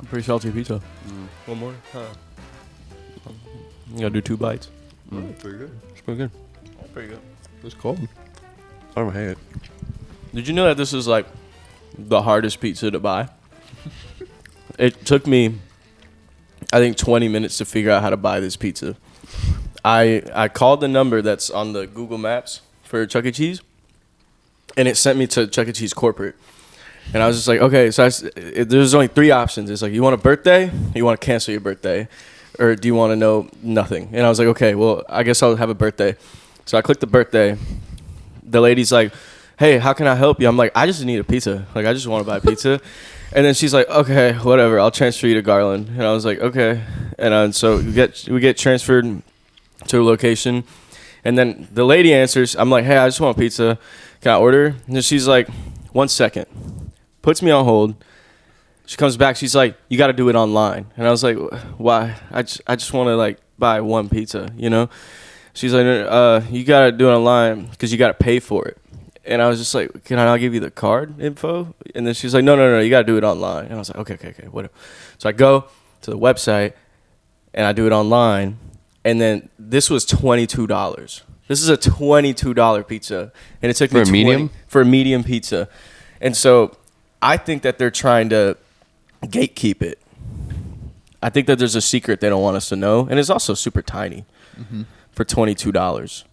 Pretty salty pizza. One more? Huh. You gotta do 2 bites. That's pretty good. It's pretty good. Pretty good. It's cold. I don't hate it. Did you know that this is like the hardest pizza to buy? It took me, I think, 20 minutes to figure out how to buy this pizza. I called the number that's on the Google Maps for Chuck E. Cheese, and it sent me to Chuck E. Cheese corporate. And I was just like, okay, so there's only 3 options. It's like, you want a birthday, you want to cancel your birthday, or do you want to know nothing? And I was like, okay, well, I guess I'll have a birthday. So I clicked the birthday. The lady's like, hey, how can I help you? I'm like, I just need a pizza. Like, I just want to buy pizza. And then she's like, okay, whatever, I'll transfer you to Garland. And I was like, okay. And so we get transferred to a location. And then the lady answers. I'm like, hey, I just want pizza. Can I order? And then she's like, 1 second. Puts me on hold. She comes back. She's like, you got to do it online. And I was like, why? I just want to, like, buy 1 pizza, you know? She's like, you got to do it online because you got to pay for it. And I was just like, can I not give you the card info? And then she's like, no, you got to do it online. And I was like, okay, whatever. So I go to the website, and I do it online. And then this was $22. This is a $22 pizza. And it took me for a medium pizza. And so I think that they're trying to gatekeep it. I think that there's a secret they don't want us to know. And it's also super tiny for $22.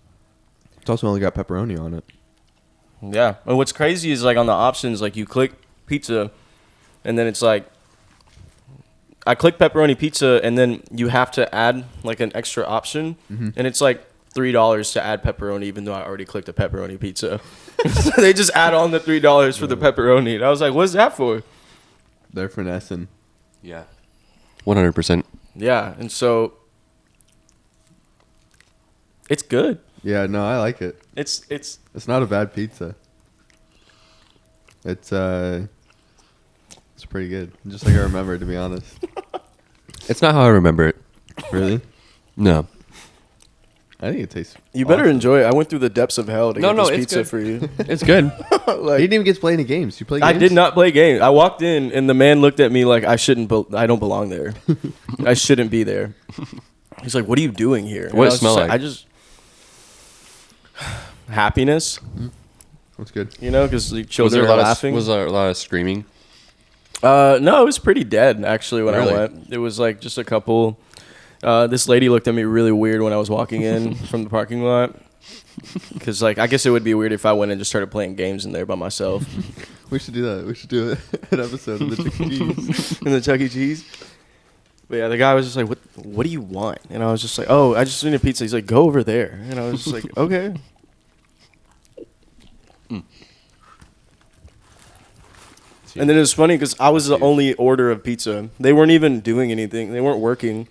It's also only got pepperoni on it. Yeah. And what's crazy is, like, on the options, like, you click pizza, and then it's like, I click pepperoni pizza, and then you have to add, like, an extra option. And it's like $3 to add pepperoni, even though I already clicked a pepperoni pizza. So they just add on the $3 for the pepperoni. And I was like, what's that for? They're finessing. Yeah. 100%. Yeah. And so it's good. Yeah, no, I like it. It's not a bad pizza. It's pretty good. Just like I remember, to be honest. It's not how I remember it. Really? No. I think it tastes. You better enjoy it. I went through the depths of hell to get this pizza good. for you. It's good. Like, You didn't even get to play any games. You play games? I did not play games. I walked in, and the man looked at me like I don't belong there. I shouldn't be there. He's like, what are you doing here? What does it smell like? I just happiness. That's good. You know, because the children are laughing. Was there a lot of screaming? No, it was pretty dead, actually, when Really? I went. It was like just a couple. This lady looked at me really weird when I was walking in from the parking lot. Because, like, I guess it would be weird if I went and just started playing games in there by myself. We should do that. We should do an episode of the Chuck E. Cheese. In the Chuck E. Cheese. But yeah, the guy was just like, what do you want? And I was just like, oh, I just need a pizza. He's like, go over there. And I was just like, okay. And then it was funny because I was the only order of pizza. They weren't even doing anything. They weren't working.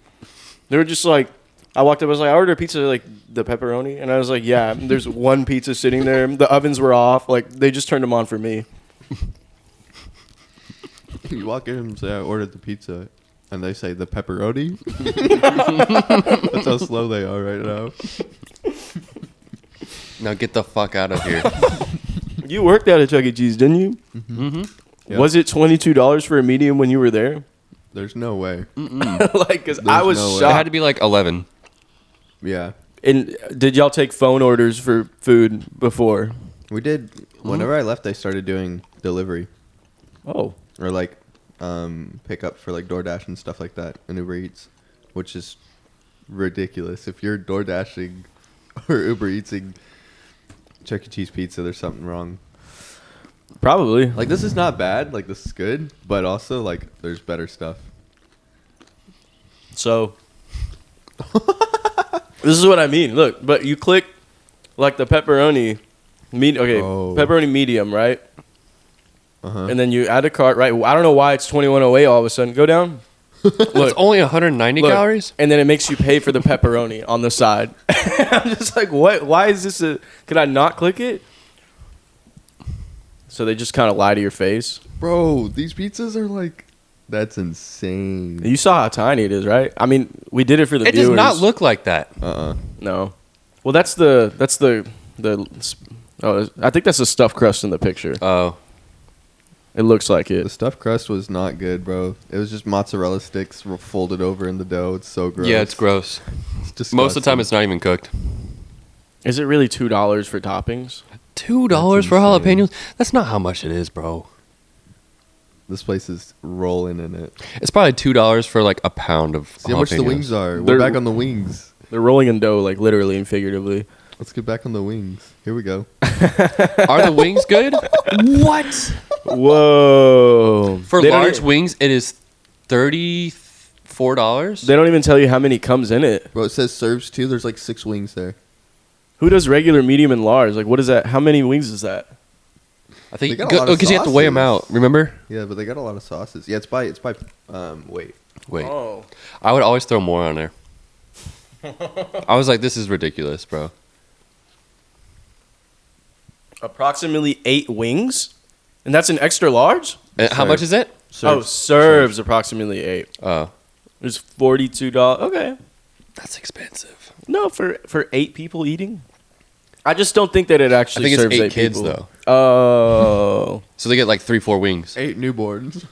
They were just like, I walked up, I was like, I ordered a pizza, like, the pepperoni. And I was like, yeah, there's 1 pizza sitting there. The ovens were off. Like, they just turned them on for me. You walk in and say, I ordered the pizza. And they say, the pepperoni? That's how slow they are right now. Now get the fuck out of here. You worked at a Chuck E. Cheese, didn't you? Mm-hmm. Yep. Was it $22 for a medium when you were there? There's no way. Like, because I was no way. It shocked. had to be like 11. Yeah. And did y'all take phone orders for food before? We did. Whenever I left, I started doing delivery. Oh. Or, like, pick up for, like, DoorDash and stuff like that. And Uber Eats. Which is ridiculous. If you're DoorDashing or Uber Eatsing Chuck E. Cheese pizza, there's something wrong. Probably. Like, this is not bad. Like, this is good. But also, like, there's better stuff. So, this is what I mean. Look, but you click, like, the pepperoni. Pepperoni medium, right? Uh-huh. And then you add a cart, right? I don't know why it's 2108 all of a sudden. Go down. It's Look, only 190 look, calories? and then it makes you pay for the pepperoni on the side. I'm just like, what? Why is this Could I not click it? So they just kind of lie to your face. Bro, these pizzas are like... That's insane. You saw how tiny it is, right? I mean, we did it for the It viewers. does not look like that. No. Well, that's the. Oh, I think that's the stuffed crust in the picture. Oh. It looks like The it. stuffed crust was not good, bro. It was just mozzarella sticks folded over in the dough. It's so gross. Yeah, it's gross. It's disgusting. Most of the time, it's not even cooked. Is it really $2 for toppings? $2 for insane. jalapenos? That's not how much it is, bro. This place is rolling in it. It's probably $2 for like a pound of See how much the jalapenos. wings are. They're- We're back on the wings. They're rolling in dough, like literally and figuratively. Let's get back on the wings. Here we go. Are the wings good? What? Whoa! For They don't large e- wings, it is $34. They don't even tell you how many comes in it. Bro, it says serves 2. There's like 6 wings there. Who does regular, medium, and large? Like, what is that? How many wings is that? I think They got a lot of because you have to weigh them out. sauces. Remember? Yeah, but they got a lot of sauces. Yeah, it's by weight. Wait, Oh. I would always throw more on there. I was like, this is ridiculous, bro. Approximately 8 wings? And that's an extra large? And how much is it? Oh, serves approximately 8. Oh, It's $42. Okay. that's expensive. No, for 8 people eating? I just don't think that it I actually think it's serves 8 8 kids people. though, Oh. so they get like 3-4 wings. 8 newborns.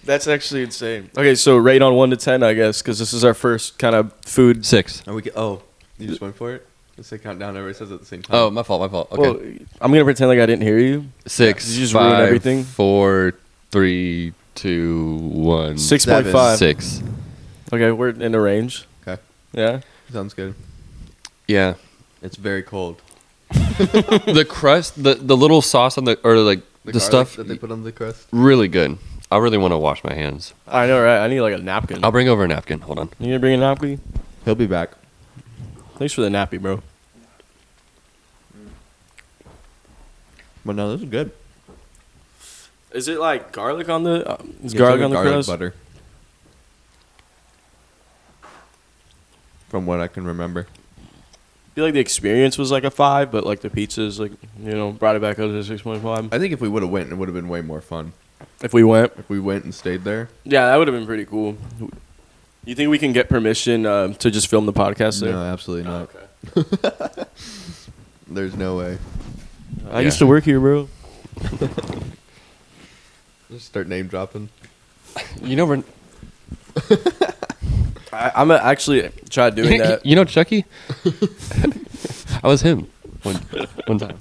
That's actually insane. Okay, so rate on 1 to 10, I guess, because this is our first kind of food. 6. And we get, you just went for it? Let's say countdown. Everybody says it at the same time. Oh, my fault. Okay, Well, I'm going to pretend like I didn't hear you. 6. Did you just ruin 5, everything? 4, 3, 2, 1. 6.5. 6. Okay, we're in the range. Okay. Yeah? Sounds good. Yeah. It's very cold. The crust, the little sauce on the garlic stuff, that they put on the crust. really good. I really want to wash my hands. I know, right? I need like a napkin. I'll bring over a napkin. Hold on. You gonna bring a napkin? He'll be back. Thanks for the nappy, bro. But no, this is good. Is it like garlic on the? Is It's garlic like on the garlic crust? butter. From what I can remember. I feel like the experience was like a 5, but like the pizza's like brought it back up to 6.5. I think if we would have went, it would have been way more fun. If we went, If we went and stayed there. yeah, that would have been pretty cool. You think we can get permission to just film the podcast there? No, absolutely not. Okay. There's no way. I used to work here, bro. Just start name dropping. You know, we're, I'm gonna actually try doing that. you know Chucky? I was him one time.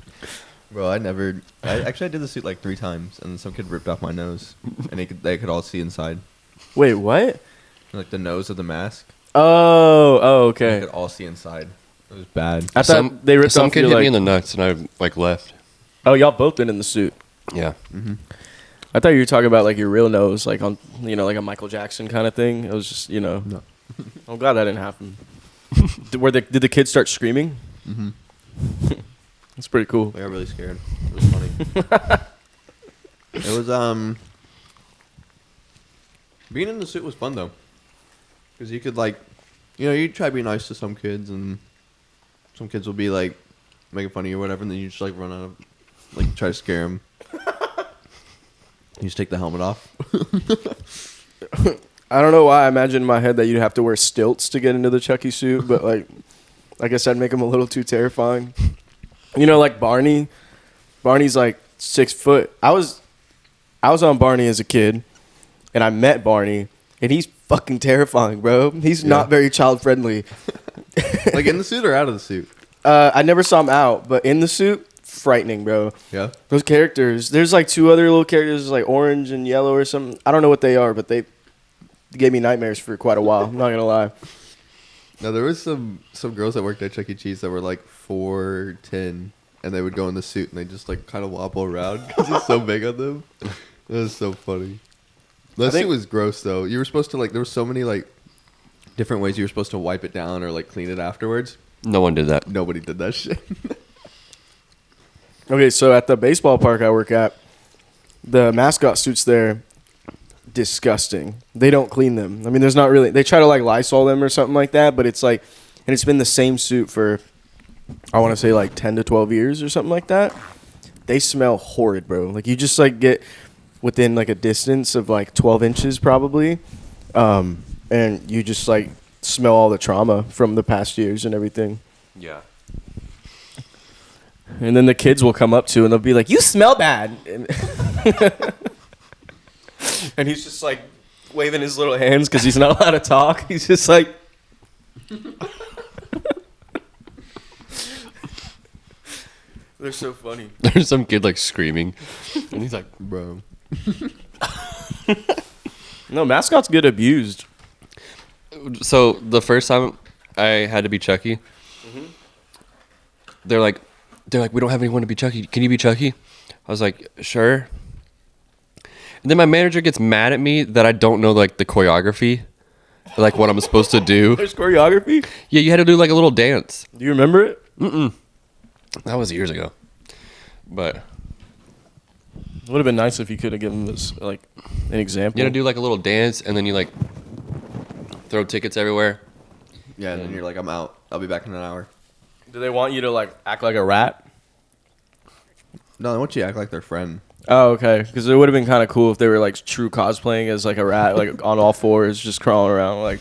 Bro, I did the suit like 3 times, and then some kid ripped off my nose, and they could all see inside, Wait, what? like the nose of the mask. Oh, They okay. could all see inside. It was bad. I thought they ripped some off kid your, hit like, me in the nuts, and I like left. Oh, y'all both been in the suit. Yeah. I thought you were talking about like your real nose, like on like a Michael Jackson kind of thing. It was just No. I'm glad that didn't happen. Did the kids start screaming? Mm-hmm. That's pretty cool. I got really scared. It was funny. It was being in the suit was fun though, because you could you try to be nice to some kids, and some kids will be like making fun of you or whatever, and then you just like run out of try to scare them. You just take the helmet off. I don't know why I imagine in my head that you'd have to wear stilts to get into the Chucky suit, but like I guess I'd make him a little too terrifying. Like Barney. Barney's like 6 foot. I was on Barney as a kid, and I met Barney, and he's fucking terrifying, bro. He's not very child friendly. Like in the suit or out of the suit? I never saw him out, but in the suit, frightening, bro. Yeah. Those characters. There's like 2 other little characters, like orange and yellow or something. I don't know what they are, but they gave me nightmares for quite a while. I'm not gonna lie. No, there was some girls that worked at Chuck E. Cheese that were like 4'10", and they would go in the suit and they just like kind of wobble around because it's so big on them. It was so funny. That suit was gross though. You were supposed to there were so many different ways you were supposed to wipe it down or clean it afterwards. No one did that. Nobody did that shit. Okay, so at the baseball park I work at, the mascot suits there, disgusting. They don't clean them. I mean, there's not really. They try to Lysol them or something like that, but it's and it's been the same suit for, I want to say 10 to 12 years or something like that. They smell horrid, bro. You just get within a distance of 12 inches probably, and you just smell all the trauma from the past years and everything. Yeah. And then the kids will come up to and they'll be like, "You smell bad." And he's just like waving his little hands because he's not allowed to talk. He's just like. They're so funny. There's some kid like screaming, and he's like, Bro. No, mascots get abused. So the first time I had to be Chucky, they're like, we don't have anyone to be Chucky. Can you be Chucky? I was like, sure. And then my manager gets mad at me that I don't know like the choreography, like what I'm supposed to do. There's choreography? Yeah, you had to do like a little dance. Do you remember it? That was years ago. But It would have been nice if you could have given this like an example. you had to do like a little dance, and then you like throw tickets everywhere. Yeah, and then you're like, I'm out. I'll be back in an hour. Do they want you to like act like a rat? No, they want you to act like their friend. Oh, okay. Because it would have been kind of cool if they were like true cosplaying as like a rat, like on all fours, just crawling around like.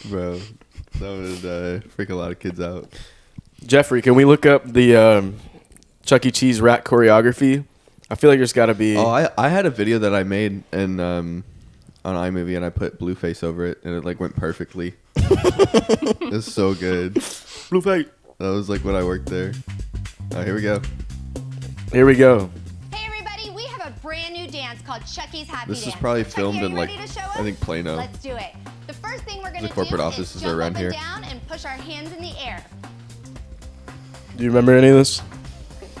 Bro, that would freak a lot of kids out. Jeffrey, can we look up the Chuck E. Cheese rat choreography? I feel like there's got to be. Oh, I had a video that I made and on iMovie, and I put Blueface over it, and it like went perfectly. It's so good. Blueface. That was like when I worked there. Oh, here we go. Here we go. Hey everybody, we have a brand new dance called Chucky's Happy Dance. This is probably Chucky, filmed are in you like, ready to show us? I think Plano. Let's do it. The first thing we're gonna The corporate do offices is are jump around up here. and down and push our hands in the air. Do you remember any of this?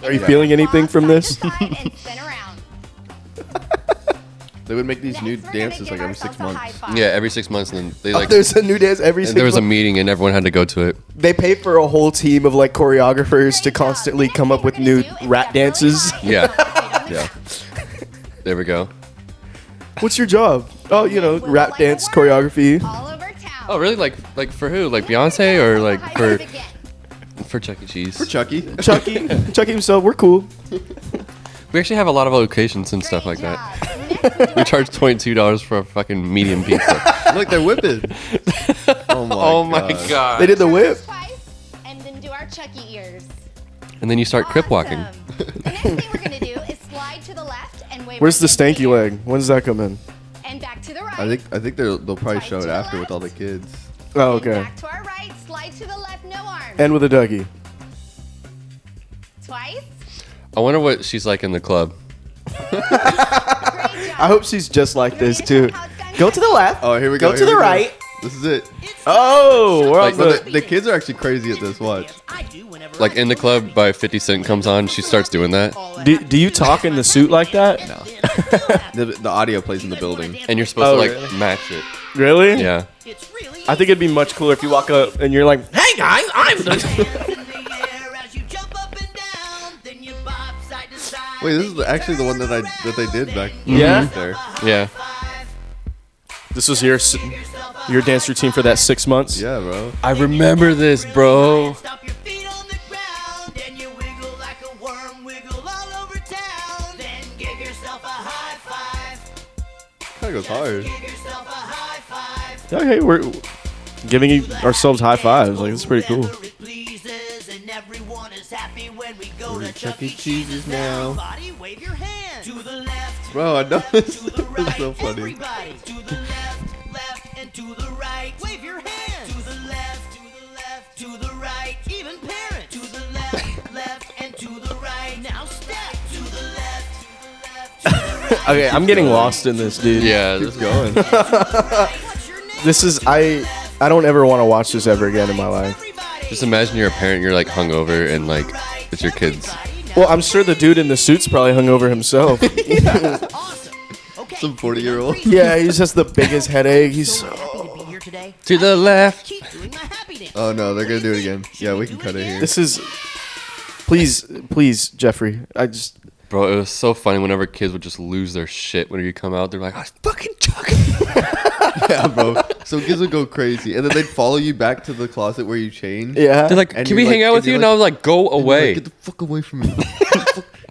Are you feeling anything from this? Side to side and spin around. They would make these Next, new we're gonna dances give like every 6 ourselves a high months. five. Yeah, every 6 months, and then they Oh, like. there's a new dance every and single. there was a meeting, and everyone had to go to it. They pay for a whole team of like choreographers to Great job. constantly Next come thing up with we're gonna new do is rat step really dances. high Yeah. and feet on the Yeah. ground. There we go. What's your job? Oh, you know, Wiggle rap like a dance worm choreography. All over town. Oh, really? Like for who? Like Beyonce or like High for five again. Chuck E. Cheese? For Chucky. Chucky himself, we're cool. We actually have a lot of locations and stuff like Great that. job. Next, we're We charge $22 for a fucking medium pizza. Look, they're whipping. Oh my god! They did the whip. twice, and then do our Chucky ears. And then you start crip walking. Awesome. The next thing we're gonna do is slide to the left and wave. Where's our the hands in stanky air. leg? When does that come in? And back to the right. I think they'll probably show it to the after with left. all the kids. Oh, And okay. back to our right. Slide to the left. No arms. And with a Dougie. Twice. I wonder what she's like in the club. Great job. I hope she's just like this You ready too. to show how it's done? Go to the left. Oh, here we go. Go to here the we go. right. This is it. Oh, we're on But the. the kids are actually crazy at this. Watch. Like in the club by 50 Cent comes on, she starts doing that, Do you talk in the suit like that? No. The audio plays in the building. and you're supposed Oh, to like really? match it. Really? Yeah. I think it'd be much cooler if you walk up and you're like, "Hey guys, I'm." Wait, this is actually the one that they did back Yeah? there. Yeah. This was your dance routine for that 6 months. Yeah, bro. I remember this, bro. Stop your feet on the ground and you wiggle like a worm, wiggle all over town. Then give yourself a high five. Kind of goes hard. Give yourself a high five. Okay, we're giving ourselves high fives. Like, it's pretty cool. Whatever it pleases, and everyone is happy when we go to Chuck E. Cheese's now. Everybody wave your hand to the left. Bro, I know this. To the right, It's so funny. everybody. To the left, and to the right. Wave your hand. To the left, to the right. Even parents. To the left, and to the right. Now step to the left, to the right. Okay, I'm getting lost in this, dude. Yeah. Keep going. What's your name? This is I don't ever want to watch this ever again in my life. Everybody. Just imagine you're a parent, you're like hungover, and like it's your kids. Well, I'm sure the dude in the suit's probably hungover himself. Awesome. Okay. Some 40-year-old. Yeah, he just has the biggest headache. He's Happy to be here today. To the left. Keep doing my happy dance. Oh no, they're gonna do it again. Yeah, we can cut it here. this is please, Jeffrey. I just Bro, it was so funny whenever kids would just lose their shit whenever you come out. They're like, I fucking Chuck. Yeah, bro. Some kids would go crazy, and then they'd follow you back to the closet where you change. yeah. They're like, And can you're we hang like- out and with you? you're And I was like, go And you're like, away. get the fuck away from me.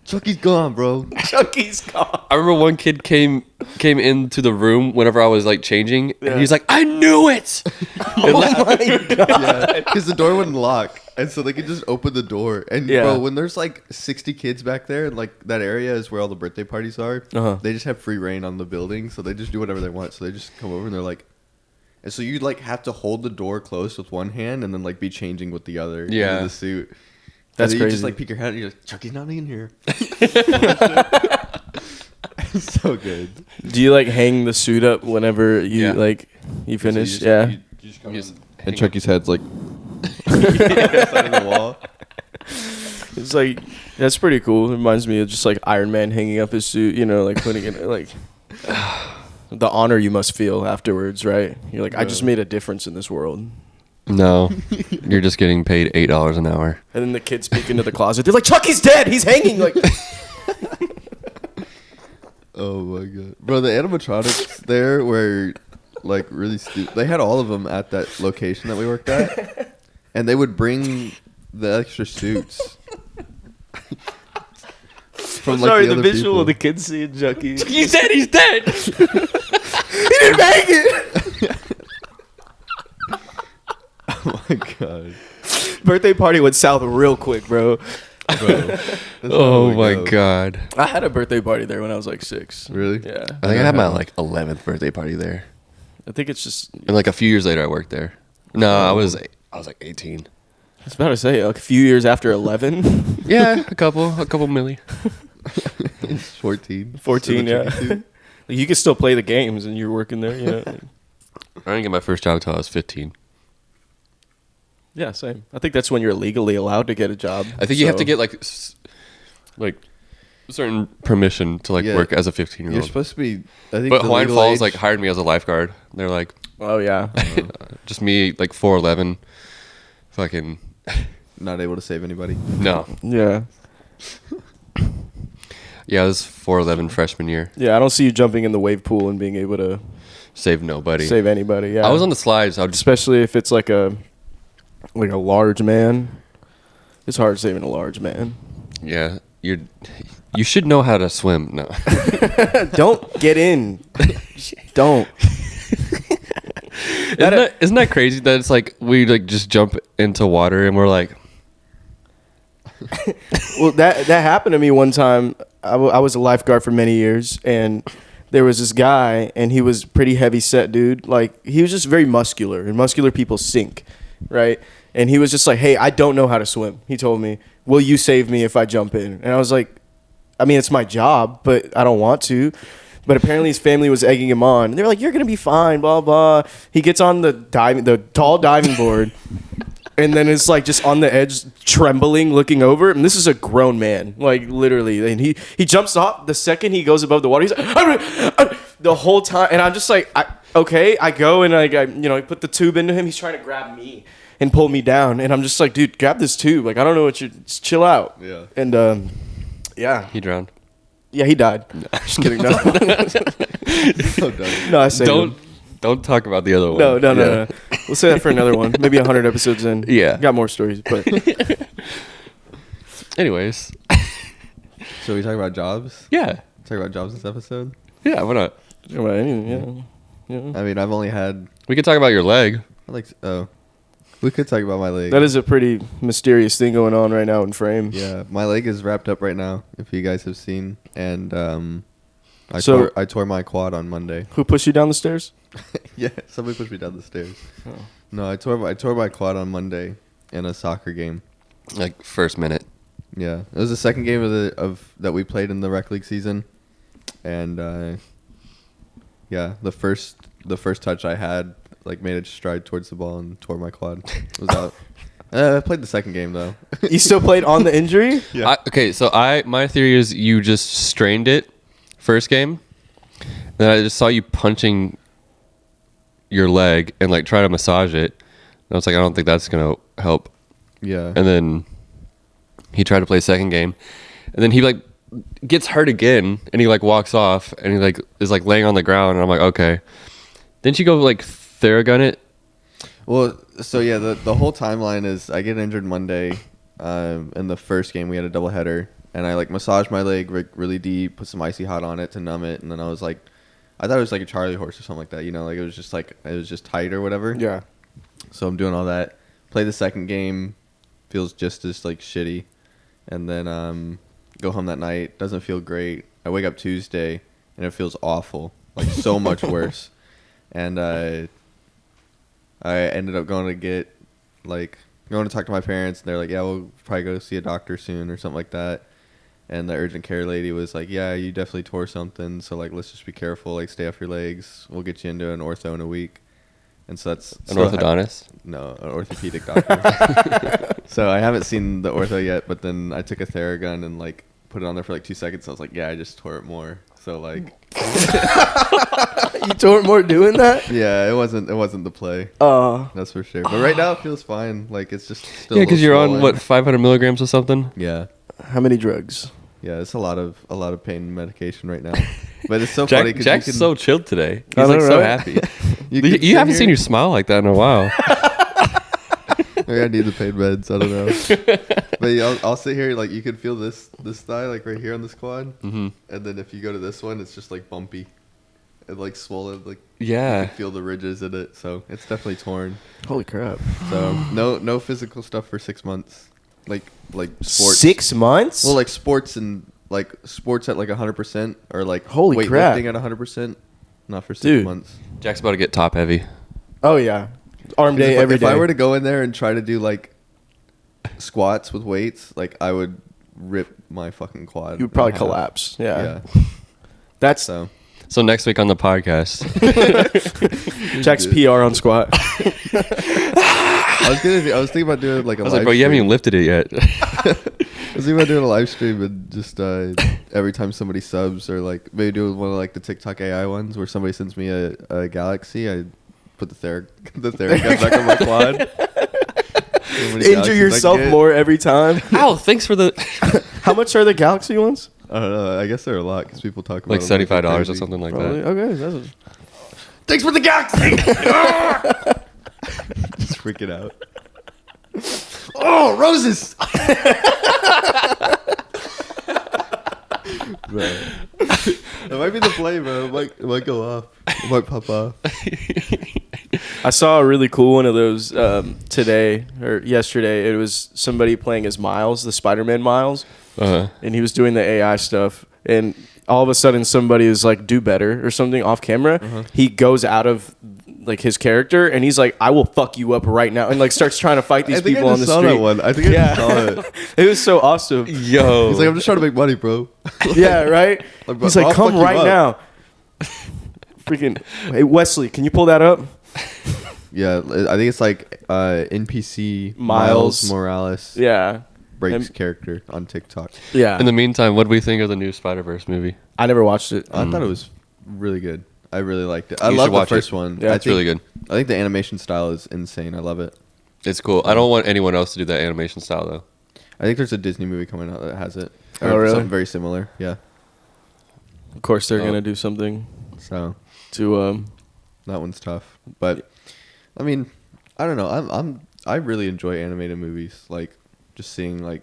Chucky's gone, bro. Chucky's gone. I remember one kid came into the room whenever I was like changing, Yeah. and he's like, I knew it. Oh my god. Yeah, because the door wouldn't lock. And so they can just open the door. And Yeah. bro, when there's like 60 kids back there, and like that area is where all the birthday parties are, they just have free reign on the building, so they just do whatever they want. So they just come over and they're like, and so you like have to hold the door closed with one hand and then like be changing with the other. Yeah. Into the suit. That's and then crazy. You just like peek your head and you're like, Chucky's not in here. It's so good. Do you like hang the suit up whenever you like you finish? So Yeah. And Chucky's head's like side of the wall. It's like that's pretty cool. It reminds me of just like Iron Man hanging up his suit, you know, like putting it like the honor you must feel afterwards, right? You're like, I just made a difference in this world. No, you're just getting paid $8 an hour. And then the kids peek into the closet. They're like, Chucky's dead. He's hanging. Like, Oh my god, bro! The animatronics there were like really stupid. They had all of them at that location that we worked at, and they would bring the extra suits. From, like, sorry, the other visual people. of the kids seeing Chucky. He said he's dead. He didn't make it. Oh my god, Birthday party went south real quick, bro. bro! Oh my god. I had a birthday party there when I was like 6. Really? Yeah. I think I had my like 11th birthday party there, I think it's just. and like a few years later, I worked there. No, I was like 18. I was about to say like a few years after 11. Yeah, a couple milli. 14. 14, Still a yeah. Chucky suit? Like, you could still play the games and you're working there, you know. I didn't get my first job until I was 15. Yeah, same. I think that's when you're legally allowed to get a job. I think you have to So- get like certain permission to like Yeah. work as a You're 15-year-old. supposed to be. I think. But the Hawaiian legal Falls age- like hired me as a lifeguard. They're like, Oh yeah. just me, like 4'11", fucking not able to save anybody. no. Yeah. Yeah, I was 4'11" freshman year. Yeah, I don't see you jumping in the wave pool and being able to Save nobody. save anybody. Yeah. I was on the slides. I would just especially if it's like a large man. It's hard saving a large man. yeah. You should know how to swim. No. Don't get in. Don't. Isn't that crazy that it's like we like just jump into water and we're like, Well, that happened to me one time. I was a lifeguard for many years, and there was this guy, and he was pretty heavy set dude. Like, he was just very muscular, and muscular people sink, right? And he was just like, hey, I don't know how to swim. He told me, will you save me if I jump in? And I was like, I mean, it's my job, but I don't want to. But apparently his family was egging him on. And they were like, you're going to be fine, blah, blah. He gets on the tall diving board. And then it's like just on the edge, trembling, looking over. And this is a grown man, like literally. And he jumps off the second he goes above the water. He's like, the whole time. And I'm just like, okay. I go and I put the tube into him. He's trying to grab me and pull me down. And I'm just like, dude, grab this tube. Like, I don't know what just chill out. Yeah. And yeah. he drowned. Yeah, he died. Just kidding. No, So dumb. no I saved him. Don't talk about the other one. No. We'll say that for another one. Maybe 100 episodes in. Yeah. Got more stories, but Anyways, So we talk about jobs. yeah, Talk about jobs this episode. yeah. Why not? yeah. I mean, I've only had We could talk about your leg. we could talk about my leg. That is a pretty mysterious thing going on right now in frame. Yeah, my leg is wrapped up right now. If you guys have seen, and I So- tore my quad on Monday. Who pushed you down the stairs? Yeah, somebody pushed me down the stairs. No, I tore my quad on Monday in a soccer game. Like first minute. Yeah, it was the second game of that we played in the rec league season, and yeah, the first touch I had like made a stride towards the ball and tore my quad. It was out. I played the second game though. You still played on the injury? Yeah. Okay, so my theory is you just strained it first game. Then I just saw you punching your leg and like try to massage it. And I was like, I don't think that's gonna help. Yeah. And then he tried to play second game, and then he like gets hurt again, and he like walks off, and he like is like laying on the ground, and I'm like, okay. Didn't you go like Theragun it? Well, so yeah, the whole timeline is I get injured Monday. In the first game, we had a doubleheader, and I like massaged my leg really deep, put some icy hot on it to numb it, and then I was like, I thought it was like a Charlie horse or something like that, you know, like it was just tight or whatever. Yeah. So I'm doing all that. Play the second game, feels just as like shitty, and then go home that night, doesn't feel great. I wake up Tuesday and it feels awful, like so much worse. And I ended up going to talk to my parents, and they're like, yeah, we'll probably go see a doctor soon or something like that. And the urgent care lady was like, yeah, you definitely tore something, so like let's just be careful, like stay off your legs. We'll get you into an ortho in a week. And so that's An orthodontist? No, an orthopedic doctor. So I haven't seen the ortho yet, but then I took a Theragun and like put it on there for like 2 seconds. I was like, yeah, I just tore it more. So like, You tore it more doing that? yeah, it wasn't the play. That's for sure. But right now it feels fine. Like it's just still. Yeah, because you're on what 500 milligrams or something. Yeah, How many drugs? yeah. It's a lot of pain medication right now. But it's so Jack, funny because Jack's so chilled today. He's I know, like so right? happy. you could You sit haven't seen here- you smile like that in a while. Maybe I need the pain meds. I don't know. But yeah, I'll sit here, like you can feel this thigh like right here on this quad, and then if you go to this one, it's just like bumpy, and like swollen. Like Yeah. you can feel the ridges in it. So it's definitely torn. Holy crap. So no physical stuff for 6 months. Like sports. 6 months? Well, like sports and like sports at like 100% or like Holy crap. weightlifting at 100%. Not for 6 Dude. months. Jack's about to get top heavy. Oh, yeah. Arm day If, every if day. I were to go in there and try to do like squats with weights, like I would rip my fucking quad. you would probably in half. collapse. Yeah. Yeah. That's So So next week on the podcast, Jack's PR on squat. I was thinking about doing like a I was live like, bro, you haven't stream. even lifted it yet. I was thinking about doing a live stream and just every time somebody subs or like maybe do one of like the TikTok AI ones where somebody sends me a galaxy, I put the Theragun back on my quad. See how many Injure galaxies I yourself get. more every time. Ow, thanks for the How much are the Galaxy ones? I don't know. I guess they're a lot because people talk about like them $75 or crazy. something like Probably. that. Okay. That's Thanks for the galaxy. Just freaking out. Oh, roses. Bro. That might be the play, bro. It might go off. It might pop off. I saw a really cool one of those today or yesterday. It was somebody playing as Miles, the Spider-Man Miles, Uh-huh. and he was doing the AI stuff. And all of a sudden, somebody is like, "Do better" or something off camera. He goes out of like his character, and he's like, "I will fuck you up right now," and like starts trying to fight these I think people I on just the saw street. that one. I think I just saw it. It was so awesome. Yo. He's like, I'm just trying to make money, bro. Yeah, right. Like, He's bro, like, I'll "Come fuck you right up." now." Freaking, hey Wesley, can you pull that up? Yeah, I think it's like NPC Miles. Morales Yeah, breaks Him- character on TikTok. yeah. In the meantime, what do we think of the new Spider-Verse movie? I never watched it. I thought it was really good. I really liked it. I You love should the watch first it. one. Yeah, I it's really good. I think the animation style is insane. I love it. It's cool. I don't want anyone else to do that animation style though. I think there's a Disney movie coming out that has it. Oh, really? Something very similar. Yeah. Of course, they're Oh. gonna do something So to that one's tough. But I mean, I don't know. I really enjoy animated movies. Like just seeing like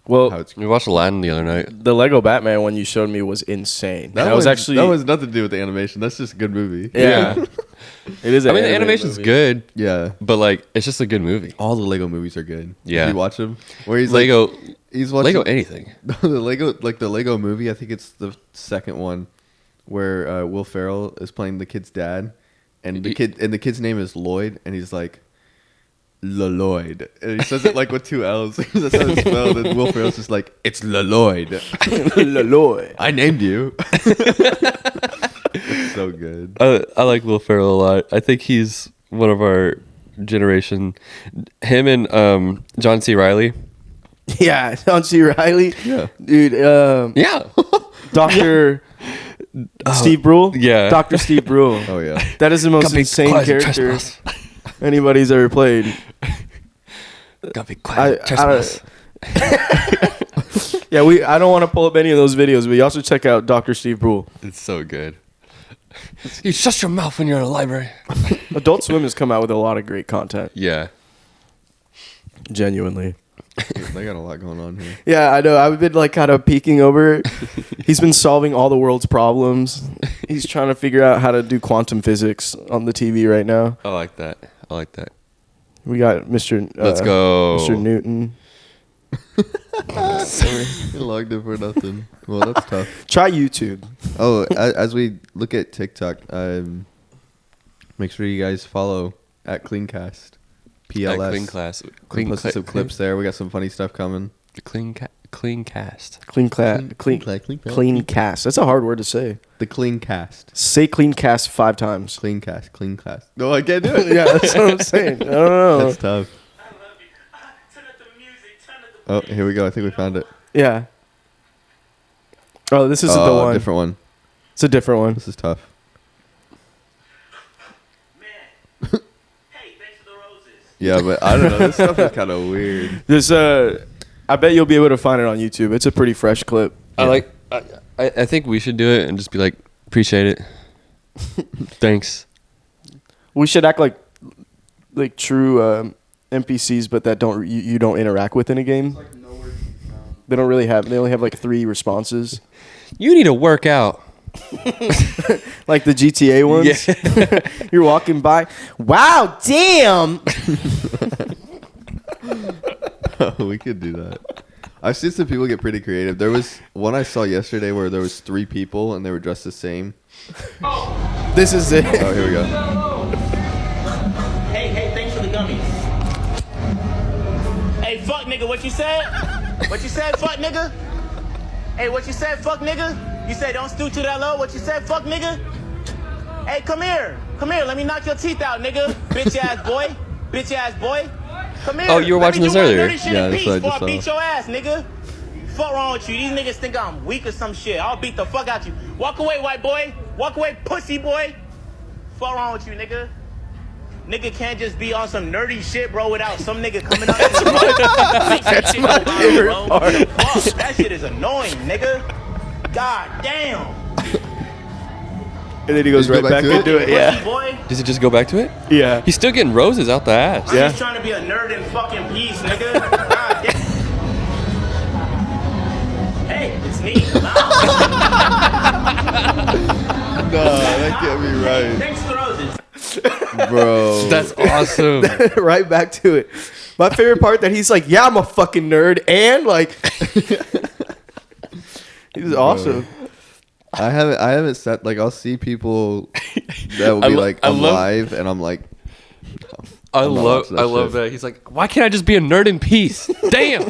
how Well, it's. We watched Aladdin the other night. the Lego Batman one you showed me was insane. That was one- actually that was nothing to do with the animation. That's just a good movie. yeah. It is. I an mean, the animated animation's movie. good, Yeah. but like, it's just a good movie. All the Lego movies are good. Yeah. Did you watch them? Where he's Lego, like, he's watching Lego anything. the Lego movie. I think it's the second one where Will Ferrell is playing the kid's dad, and the kid's name is Lloyd, and he's like Lloyd, and he says it like with two L's. That's how it's spelled. And Will Ferrell's just like, it's Lloyd. Lord. I named you. It's so good. I like Will Ferrell a lot. I think he's one of our generation. Him and John C. Reilly. Yeah, John C. Riley. Yeah. Dude. Yeah. Doctor Steve Brule. yeah. Doctor Steve Brule. Oh yeah. That is the most Gotta be insane quiet, character trespass. anybody's ever played. Gotta be quiet. Trespass. Yeah, I don't want to pull up any of those videos, but you also check out Dr. Steve Brule. It's so good. You shut your mouth when you're in a library. Adult Swim has come out with a lot of great content. Yeah. Genuinely. They got a lot going on here. Yeah, I know. I've been like kind of peeking over. He's been solving all the world's problems. He's trying to figure out how to do quantum physics on the TV right now. I like that. I like that. We got Mr. Let's go. Mr. Newton. You logged in for nothing. Well, that's tough. Try YouTube. Oh, as we look at TikTok, make sure you guys follow at CleanCast. PLS. CleanCast. Clean some clips there. We got some funny stuff coming. The CleanCast. CleanCast. That's a hard word to say. The CleanCast. Say CleanCast 5 times. CleanCast. No, I can't do it. Yeah, that's what I'm saying. I don't know. That's tough. Oh, here we go. I think we found it. Yeah. Oh, this isn't the one. Different one. It's a different one. This is tough. Man. Hey, thanks for the roses. Yeah, but I don't know. This stuff is kind of weird. This I bet you'll be able to find it on YouTube. It's a pretty fresh clip. I think we should do it and just be like, appreciate it. Thanks. We should act like true NPCs, but that you don't interact with in a game. They don't really have. They only have like 3 responses. You need to work out. Like the GTA ones. Yeah. You're walking by. Wow, damn. We could do that. I've seen some people get pretty creative. There was one I saw yesterday where there was 3 people and they were dressed the same. This is it. Oh, here we go. Hey, thanks for the gummies. Hey, fuck nigga, what you said? What you said, fuck nigga? Hey, what you said, fuck nigga? You said don't stoop to that low. What you said, fuck nigga? Hey, come here, let me knock your teeth out, nigga. Bitch ass boy. Come here. Oh, you were watching this earlier? Yeah, that's what I just Before saw. I beat your ass, nigga. Fuck wrong with you? These niggas think I'm weak or some shit. I'll beat the fuck out you. Walk away, white boy. Walk away, pussy boy. Fuck wrong with you, nigga? Nigga can't just be on some nerdy shit, bro, without some nigga coming up. That's my favorite part. Fuck, that shit is annoying, nigga. God damn. And then he goes right back into it. Pussy Yeah. boy. Does it just go back to it? Yeah. He's still getting roses out the ass. I'm Yeah. just trying to be a nerd in fucking peace, nigga. God damn. Hey, it's me. No, that can't be right. Thanks for the roses. Bro. That's awesome. Right back to it. My favorite part that he's like, yeah, I'm a fucking nerd, and like, he's awesome. I haven't set, like, I'll see people that will be like, I'm live, and I'm like, I I'm not love watching that shit. that. He's like, why can't I just be a nerd in peace? Damn.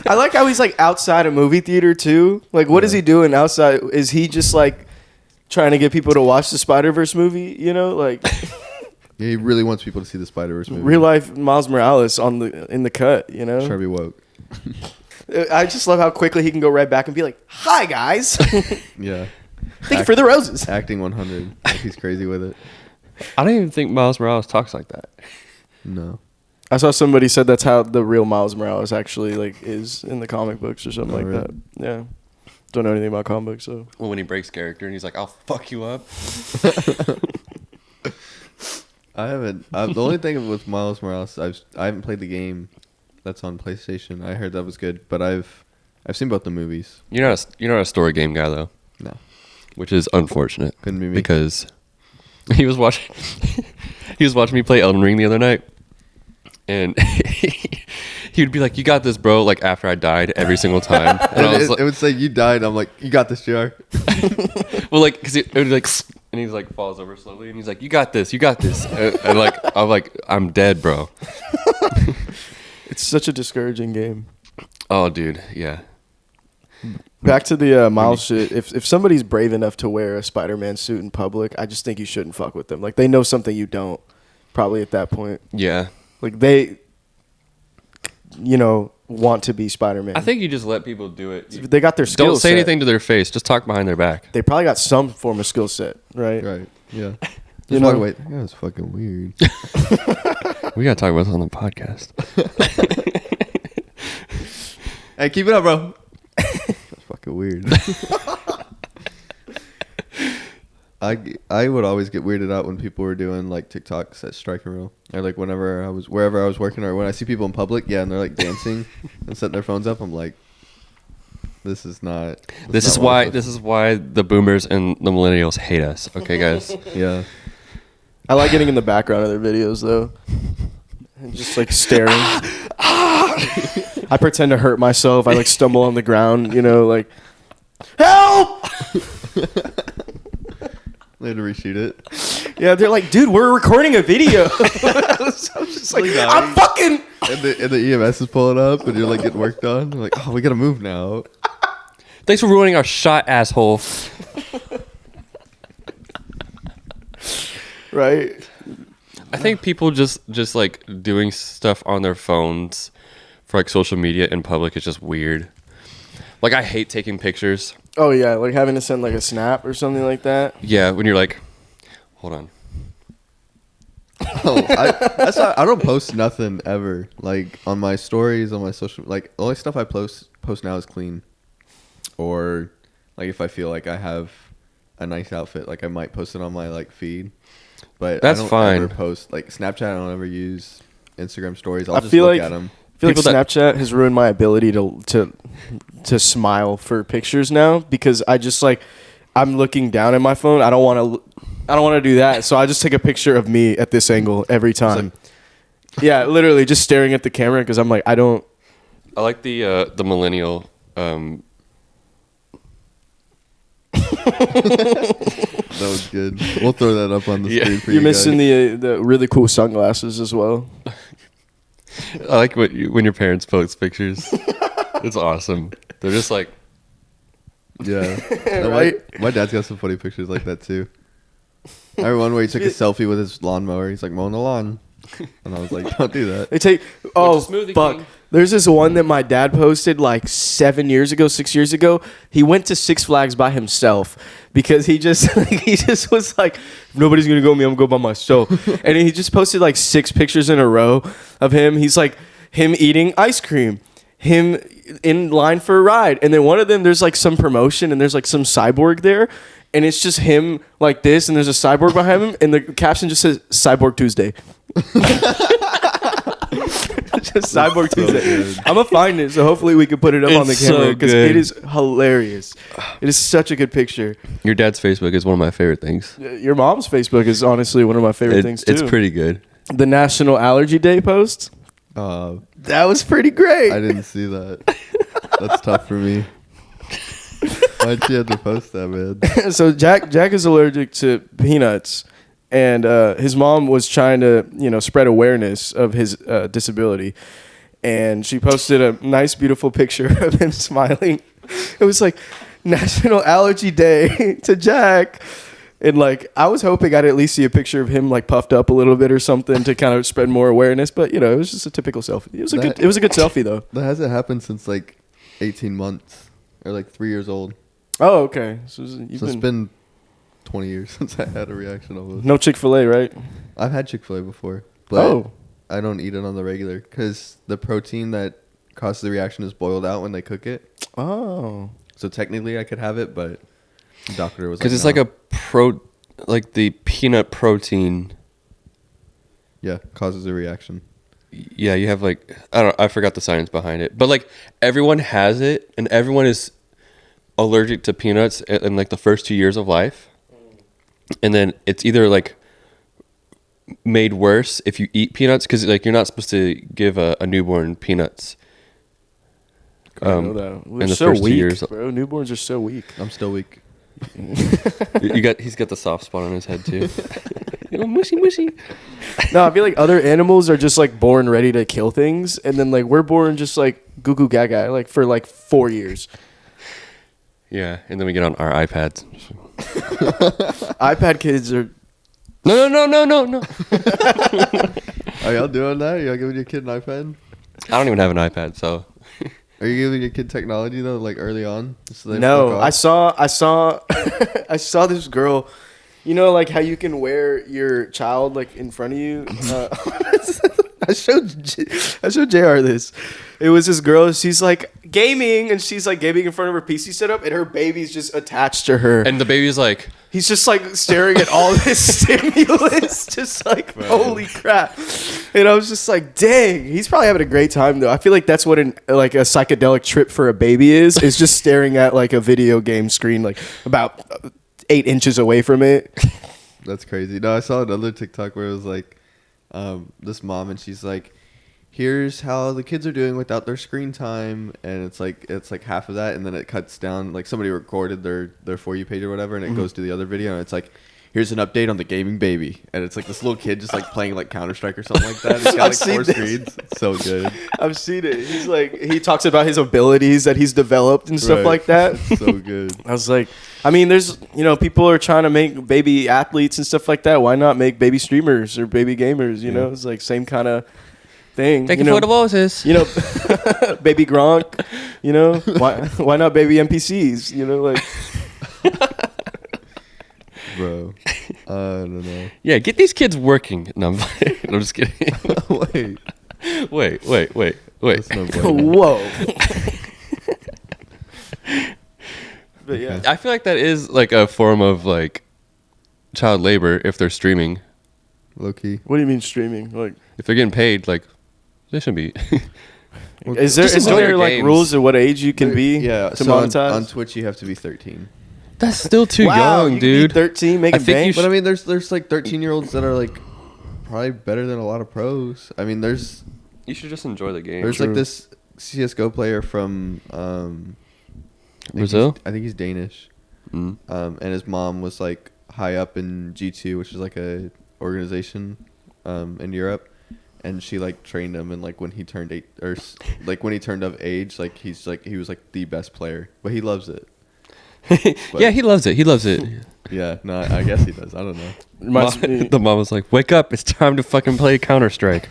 I like how he's like outside a movie theater too. Like, what is he doing outside? Is he just like trying to get people to watch the Spider-Verse movie? You know, like yeah, he really wants people to see the Spider-Verse movie. real life Miles Morales in the cut. You know, Try to be woke. I just love how quickly he can go right back and be like, "Hi guys, Yeah. thank you for the roses." Acting 100. Like, he's crazy with it. I don't even think Miles Morales talks like that. No. I saw somebody said that's how the real Miles Morales actually like is in the comic books or something Oh, like really? that. Yeah, don't know anything about comic books, so Well, when he breaks character and he's like, I'll fuck you up. I haven't. The only thing with Miles Morales, I haven't played the game that's on PlayStation. I heard that was good, but I've seen both the movies. You're not a story game guy though, No. which is unfortunate. Couldn't be me. Because he was watching me play Elden Ring the other night, and he would be like, "You got this, bro." Like after I died every single time, and I was it would say you died. I'm like, you got this, JR. well, like, because it would like, and he's like falls over slowly, and he's like, "You got this, you got this," and like I'm like, "I'm dead, bro." it's such a discouraging game. Oh, dude, yeah. Back to the Miles shit. If somebody's brave enough to wear a Spider-Man suit in public, I just think you shouldn't fuck with them. Like, they know something you don't, probably at that point. Yeah. Like, they, want to be Spider-Man. I think you just let people do it. they got their skill Don't say set. anything to their face. Just talk behind their back. They probably got some form of skill set, right? Right. Yeah. You Just know? walk away. Yeah, it's fucking weird. We gotta talk about this on the podcast. Hey, keep it up, bro. That's fucking weird. I would always get weirded out when people were doing like TikToks at Strike and Roll, or like wherever I was working, or when I see people in public, yeah, and they're like dancing and setting their phones up. I'm like, this is not. This is why the boomers and the millennials hate us. Okay, guys. Yeah. I like getting in the background of their videos, though. and just like staring. I pretend to hurt myself. I like stumble on the ground, you know, like help. They had to reshoot it. Yeah, they're like, dude, we're recording a video. I was just like, I'm fucking. And the EMS is pulling up, and you're like getting worked on. You're like, oh, we gotta move now. Thanks for ruining our shot, asshole. Right. I think people just like doing stuff on their phones for like social media in public is just weird. Like I hate taking pictures. Oh yeah, like having to send like a snap or something like that. Yeah, when you're like, hold on. Oh, I don't post nothing ever. Like on my stories, on my social, like the only stuff I post now is clean, or like if I feel like I have a nice outfit, like I might post it on my like feed. But that's I don't fine. ever post like Snapchat. I don't ever use Instagram stories. I'll just feel look like at them. I feel like People that- Snapchat has ruined my ability to smile for pictures now because I just like I'm looking down at my phone. I don't want to do that. So I just take a picture of me at this angle every time. Yeah, literally just staring at the camera because I'm like I like the millennial. That was good. We'll throw that up on the Yeah. screen for You're you missing guys. the really cool sunglasses as well. I like when your parents post pictures. It's awesome. They're just like, Yeah. No, Right? My dad's got some funny pictures like that too. I remember one where he took a selfie with his lawnmower. He's like mowing the lawn. And I was like, don't do that. They take oh Smoothie fuck. King. There's this one that my dad posted like 6 years ago. He went to Six Flags by himself because he just was like, nobody's gonna go with me. I'm gonna go by myself. And he just posted like 6 pictures in a row of him. He's like him eating ice cream, him in line for a ride, and then one of them there's like some promotion and there's like some cyborg there. And it's just him like this, and there's a cyborg behind him, and the caption just says "Cyborg Tuesday." Just Cyborg Tuesday. I'm gonna find it, so hopefully we can put it up on the It's camera so because good. it is hilarious. It is such a good picture. your dad's Facebook is one of my favorite things. Your mom's Facebook is honestly one of my favorite things too. It's pretty good. The National Allergy Day post. That was pretty great. I didn't see that. That's tough for me. Why'd you have to post that, man? So Jack is allergic to peanuts, and his mom was trying to spread awareness of his disability, and she posted a nice beautiful picture of him smiling. It was like National Allergy Day to Jack, and like I was hoping I'd at least see a picture of him like puffed up a little bit or something to kind of spread more awareness, but it was just a typical selfie. It was a good selfie though. That hasn't happened since like 18 months or like 3 years old. Oh, okay. So It's been 20 years since I had a reaction almost. no Chick-fil-A, right? I've had Chick-fil-A before, but Oh. I don't eat it on the regular because the protein that causes the reaction is boiled out when they cook it. Oh. So technically I could have it, but the doctor was like, Because it's no. like the peanut protein. Yeah, causes a reaction. Yeah, you have like, I forgot the science behind it. But like everyone has it and everyone is allergic to peanuts in like the first 2 years of life. And then it's either like made worse if you eat peanuts because like you're not supposed to give a newborn peanuts. I know that. in They're the so first 2 weak, years. bro. Newborns are so weak. I'm still weak. He's got the soft spot on his head too. Mushy mushy. No, I feel like other animals are just like born ready to kill things, and then like we're born just like goo goo gaga like for like 4 years. Yeah, and then we get on our iPads. iPad kids are. No. Are y'all doing that? Are y'all giving your kid an iPad? I don't even have an iPad, so Are you giving your kid technology though, like early on? So they No, fuck I off? saw I saw this girl. You know, like how you can wear your child like in front of you. I showed JR this. It was this girl. She's like gaming, and she's like gaming in front of her PC setup, and her baby's just attached to her. and the baby's like, He's just like staring at all this stimulus, just like holy crap. And I was just like, dang, he's probably having a great time though. I feel like that's what a psychedelic trip for a baby is just staring at like a video game screen, like about 8 inches away from it. That's crazy. No, I saw another TikTok where it was like this mom, and she's like, here's how the kids are doing without their screen time, and it's like half of that, and then it cuts down, like somebody recorded their For You page or whatever, and it goes to the other video, and it's like, here's an update on the gaming baby, and it's like this little kid just like playing like Counter-Strike or something like that. It's got like 4 screens. It's so good. I've seen it. He's like, he talks about his abilities that he's developed and stuff like that. It's so good. I was like, I mean, there's, people are trying to make baby athletes and stuff like that. Why not make baby streamers or baby gamers? You know, it's like same kind of thing. Thank you for the voices. Baby Gronk. Why not baby NPCs? Like. Bro, I don't know. Yeah, get these kids working. No, I'm just kidding. Wait. That's no bueno. Whoa. But yeah. I feel like that is like a form of like child labor if they're streaming. Low key. What do you mean streaming? Like, If they're getting paid, like they shouldn't be. isn't enjoy there your like games. rules of what age you can be Yeah, to so monetize? on Twitch you have to be 13. That's still too Wow, young, you can be dude. 13, making I think you bank. But I mean, there's like 13-year-olds that are like probably better than a lot of pros. I mean, there's You should just enjoy the game. like this CS:GO player from I think Brazil? I think he's Danish. Mm. And his mom was like high up in G2, which is like a organization in Europe, and she like trained him, and like when he turned when he turned of age, like he was like the best player, but he loves it. Yeah, he loves it. He loves it. Yeah, no, I guess he does. I don't know. The mom was like, "Wake up! It's time to fucking play Counter Strike."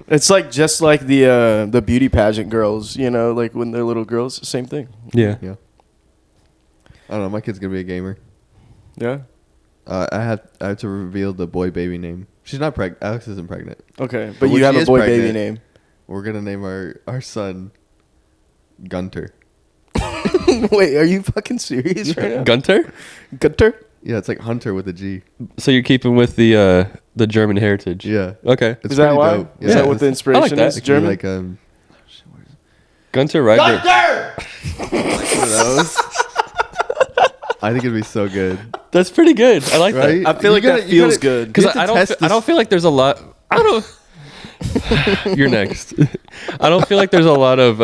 It's like just like the beauty pageant girls, like when they're little girls, same thing. Yeah. Yeah. I don't know. My kid's gonna be a gamer. Yeah. I have to reveal the boy baby name. She's not pregnant. Alex isn't pregnant. Okay, But but when you have she a is boy pregnant- baby name. We're gonna name our son Gunter. Wait, are you fucking serious right now? Gunter? Gunter? Yeah, it's like Hunter with a G. So you're keeping with the German heritage? Yeah. Okay. It's Is that pretty why? dope. Is that what the inspiration that. is? It could be German? like Gunter, right? one of those. I think it'd be so good. That's pretty good. I like Right? that. I feel like that feels good. Because You have to I don't. test I don't feel like there's a lot. I don't. You're next. I don't feel like there's a lot of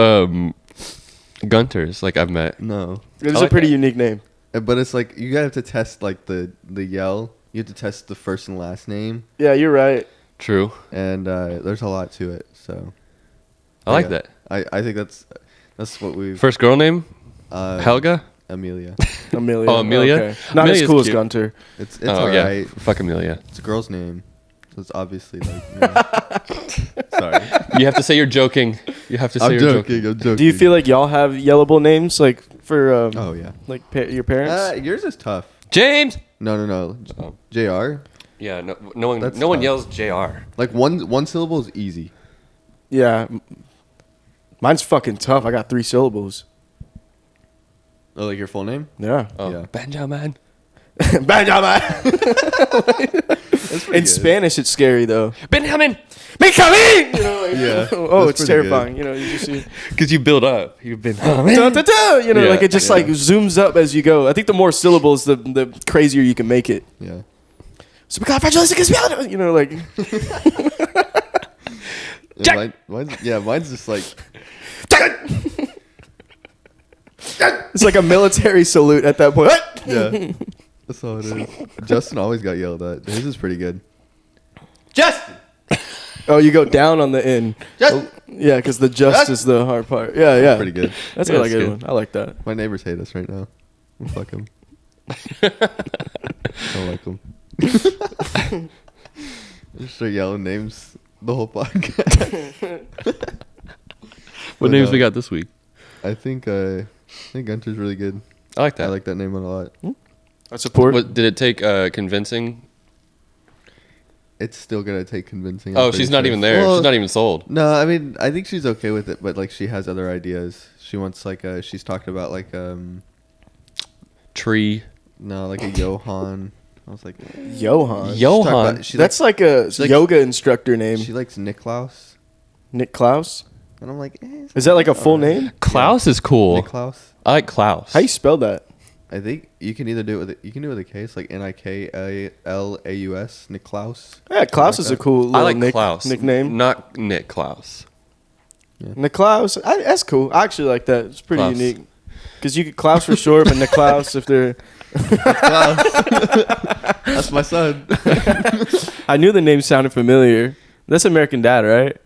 Gunters like I've met. No. It's I a like pretty that. unique name. But it's like you gotta have to test like the yell. You have to test the first and last name, Yeah, you're right. True. and there's a lot to it. So I like yeah. that. I think that's what we've First girl name Helga. Amelia. Amelia. Oh, Amelia? Okay. Not Amelia's as cool as cute. Gunter. It's Oh alright. yeah. Fuck Amelia. It's a girl's name, so it's obviously like. Sorry. You have to say you're joking. You have to say I'm you're joking. joking. I'm joking. Do you feel like y'all have yellable names like for Oh yeah. like your parents? Yours is tough. James. No. Oh. Jr. Yeah. No one. That's No one tough. yells Jr. Like one syllable is easy. Yeah. Mine's fucking tough. I got 3 syllables. Oh, like your full name? Yeah. Oh, Yeah. Benjamin. Benjamin. That's pretty In good. Spanish, it's scary though. Benjamin. Benjamin. You know, like, Yeah, oh, that's it's pretty terrifying. You know, you just see. Because you build up. You've been. Dun, dun, dun, you know, Yeah. like it just like zooms up as you go. I think the more syllables, the crazier you can make it. Yeah. You know, like Jack. Mine's just like it's like a military salute at that point. yeah. That's all it is. Justin always got yelled at. His is pretty good. Justin. Oh, you go down on the end. Justin. Yeah, because the just is the hard part. Yeah. Pretty good. That's Yeah, a that's good good. one. I like that. My neighbors hate us right now. Well, fuck them. Don't like them. Just start yelling names the whole podcast. What But, names we got this week? I think Gunter's really good. I like that. I like that name one a lot. I support. What did it take? Convincing. It's still gonna take convincing. I'm Oh, pretty she's not sure. even there. Well, She's not even sold. No, I mean I think she's okay with it, but like she has other ideas. She wants like she's talked about like Tree. no like a Johan. I was like Johan. Johan. That's like a she likes- yoga instructor name. she likes Niklaus, Nick Klaus. and I'm like, Is that like a full name? Klaus is cool. Niklaus? I like Klaus. How you spell that? I think you can either do it with a case like Niklaus, Niklaus. Yeah, Klaus is a cool little I like Klaus. nickname. Not Nick Klaus. Niklaus, that's cool. I actually like that. It's pretty Klaus. unique. Because you could Klaus for short, but Niklaus if they're... That's my son. I knew the name sounded familiar. That's American Dad, right?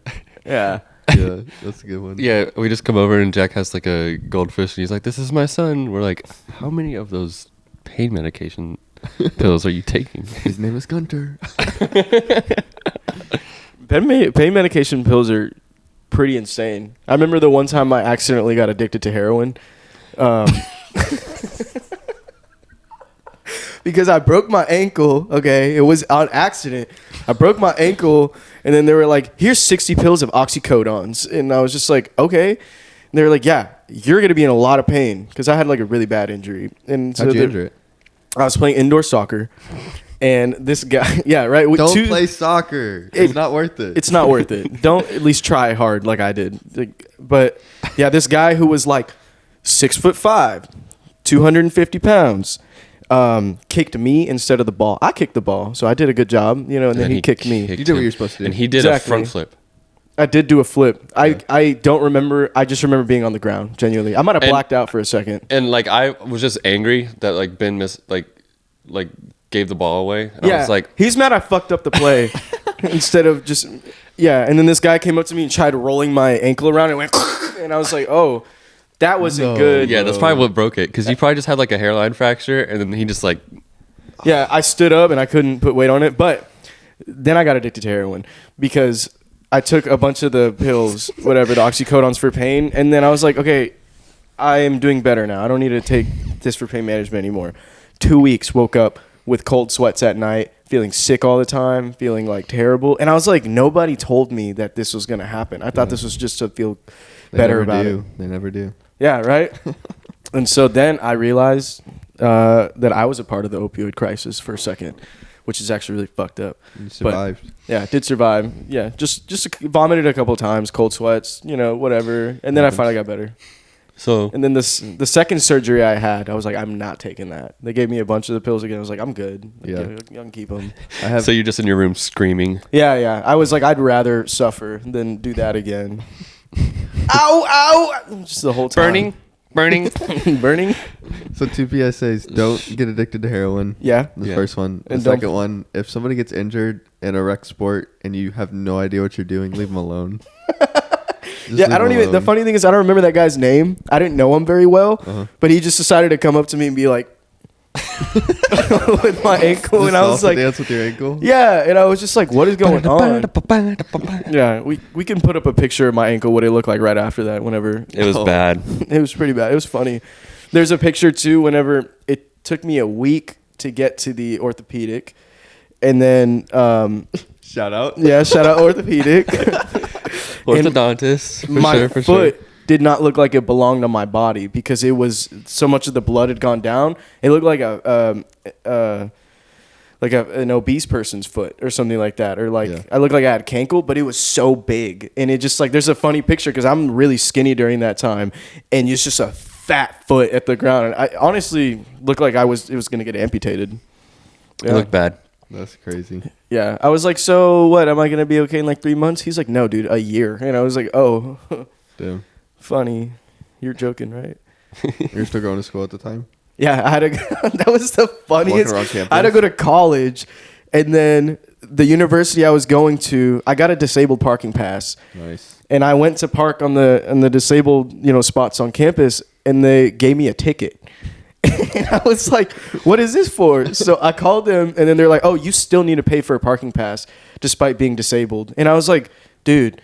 Yeah. Yeah, that's a good one. Yeah, we just come over and Jack has like a goldfish and he's like, "This is my son." We're like, "How many of those pain medication pills are you taking?" His name is Gunter. Pain medication pills are pretty insane. I remember the one time I accidentally got addicted to heroin. Because I broke my ankle, okay? It was on accident. I broke my ankle, and then they were like, here's 60 pills of oxycodons. And I was just like, okay. And they were like, yeah, you're going to be in a lot of pain. Because I had like a really bad injury. And so How'd you injure it? I was playing indoor soccer. And this guy, yeah, right? Don't play soccer. It's not worth it. It's not worth it. Don't at least try hard like I did. But yeah, this guy who was like 6'5", 250 pounds, kicked me instead of the ball. I kicked the ball, so I did a good job, you know. And then he kicked me. You did what you're supposed to do. And he did Exactly. a front flip. I did do a flip. I don't remember. I just remember being on the ground. Genuinely, I might have blacked out for a second. And like I was just angry that like Ben gave the ball away. And Yeah, I was like, he's mad I fucked up the play instead of just And then this guy came up to me and tried rolling my ankle around and went, and I was like, oh. That wasn't good. yeah, that's probably what broke it because you probably just had like a hairline fracture, and then he just like, Yeah, I stood up and I couldn't put weight on it. But then I got addicted to heroin because I took a bunch of the pills, whatever, the oxycodons for pain. And then I was like, okay, I am doing better now. I don't need to take this for pain management anymore. 2 weeks, woke up with cold sweats at night, feeling sick all the time, feeling like terrible. And I was like, nobody told me that this was going to happen. I thought this was just to feel better about it. They never do. Yeah, right? And so then I realized that I was a part of the opioid crisis for a second, which is actually really fucked up. You survived. But, yeah, I did survive. Yeah, just vomited a couple of times, cold sweats, you know, whatever. And then I finally got better. so And then the second surgery I had, I was like, I'm not taking that. They gave me a bunch of the pills again. I was like, I'm good. Like, Yeah. I can keep them. so you're just in your room screaming. Yeah. I was like, I'd rather suffer than do that again. Ow! Just the whole time. Burning. Burning? So 2 PSAs: don't get addicted to heroin. Yeah. The Yeah. first one. The And don't- second one: if somebody gets injured in a rec sport and you have no idea what you're doing, leave them alone. Just Yeah, leave I don't 'em even. The alone. funny thing is, I don't remember that guy's name. I didn't know him very well, but he just decided to come up to me and be like, with my ankle, Just and I was salsa like, dance with your ankle. yeah, and I was just like, what is going on? Yeah, we can put up a picture of my ankle, what it looked like right after that. Whenever It was bad. it was pretty bad. It was funny. There's a picture too. Whenever it took me a week to get to the orthopedic, and then Shout out. yeah, shout out orthopedic. Orthodontist. My For foot did not look like it belonged on my body because it was so much of the blood had gone down. It looked like an obese person's foot or something like that, or like Yeah. I looked like I had cankle, but it was so big, and it just like there's a funny picture because I'm really skinny during that time, and it's just a fat foot at the ground, and I honestly looked like it was gonna get amputated. It looked bad. That's crazy. Yeah, I was like, so what? Am I gonna be okay in like 3 months? He's like, no, dude, a year, and I was like, oh. Damn. Funny. You're joking, right? You're still going to school at the time? Yeah, I had to that was the funniest. Walking around campus? I had to go to college, and then the university I was going to, I got a disabled parking pass. Nice. And I went to park on the disabled, spots on campus, and they gave me a ticket. And I was like, what is this for? So I called them, and then they're like, oh, you still need to pay for a parking pass despite being disabled. And I was like, dude,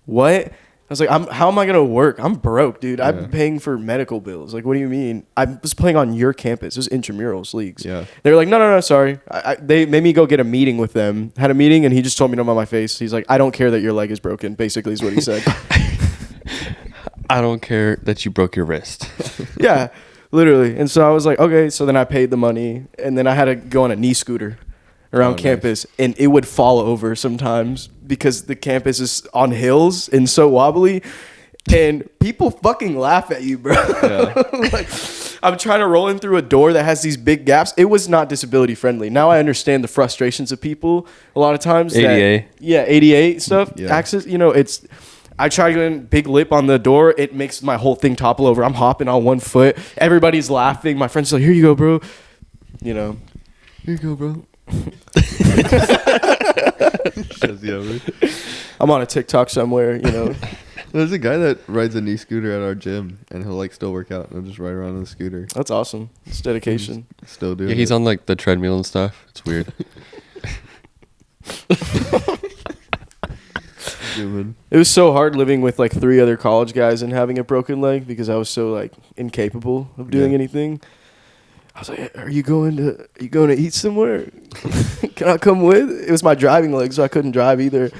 what? I was like, how am I going to work? I'm broke, dude. Yeah. I'm paying for medical bills. Like, what do you mean? I was playing on your campus. It was intramurals leagues. Yeah. They were like, no, sorry. They made me go get a meeting with them. Had a meeting, and he just told me to my face. He's like, I don't care that your leg is broken, basically is what he said. I don't care that you broke your wrist. Yeah, literally. And so I was like, okay. So then I paid the money, and then I had to go on a knee scooter around nice. campus, and it would fall over sometimes because the campus is on hills and so wobbly, and people fucking laugh at you, bro. Yeah. Like, I'm trying to roll in through a door that has these big gaps. It was not disability friendly. Now I understand the frustrations of people a lot of times. ADA. ADA stuff. Yeah. Access, I try going big lip on the door. It makes my whole thing topple over. I'm hopping on one foot. Everybody's laughing. My friend's like, here you go, bro. Here you go, bro. Shows you over. I'm on a TikTok somewhere, There's a guy that rides a knee scooter at our gym, and he'll like still work out and he'll just ride around on the scooter. That's awesome. It's dedication. Still doing Yeah, he's it. on like the treadmill and stuff. It's weird. Human. It was so hard living with like 3 other college guys and having a broken leg because I was so like incapable of doing Yeah. anything. I was like, "Are you going to eat somewhere? Can I come with?" It was my driving leg, so I couldn't drive either.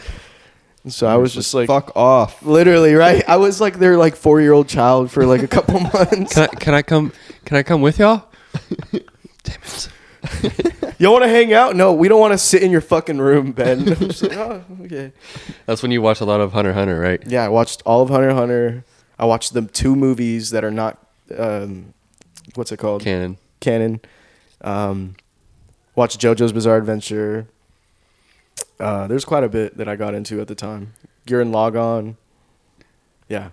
And so I was just like, fuck off. literally, right? I was like their like 4-year-old child for like a couple months. Can I come with y'all? Damn it. You want to hang out? No, we don't want to sit in your fucking room, Ben. I'm just like, oh, okay. That's when you watch a lot of Hunter x Hunter, right? Yeah, I watched all of Hunter x Hunter. I watched the 2 movies that are not, what's it called? Canon. Watched JoJo's Bizarre Adventure. There's quite a bit that I got into at the time. Gurren Lagann. Yeah.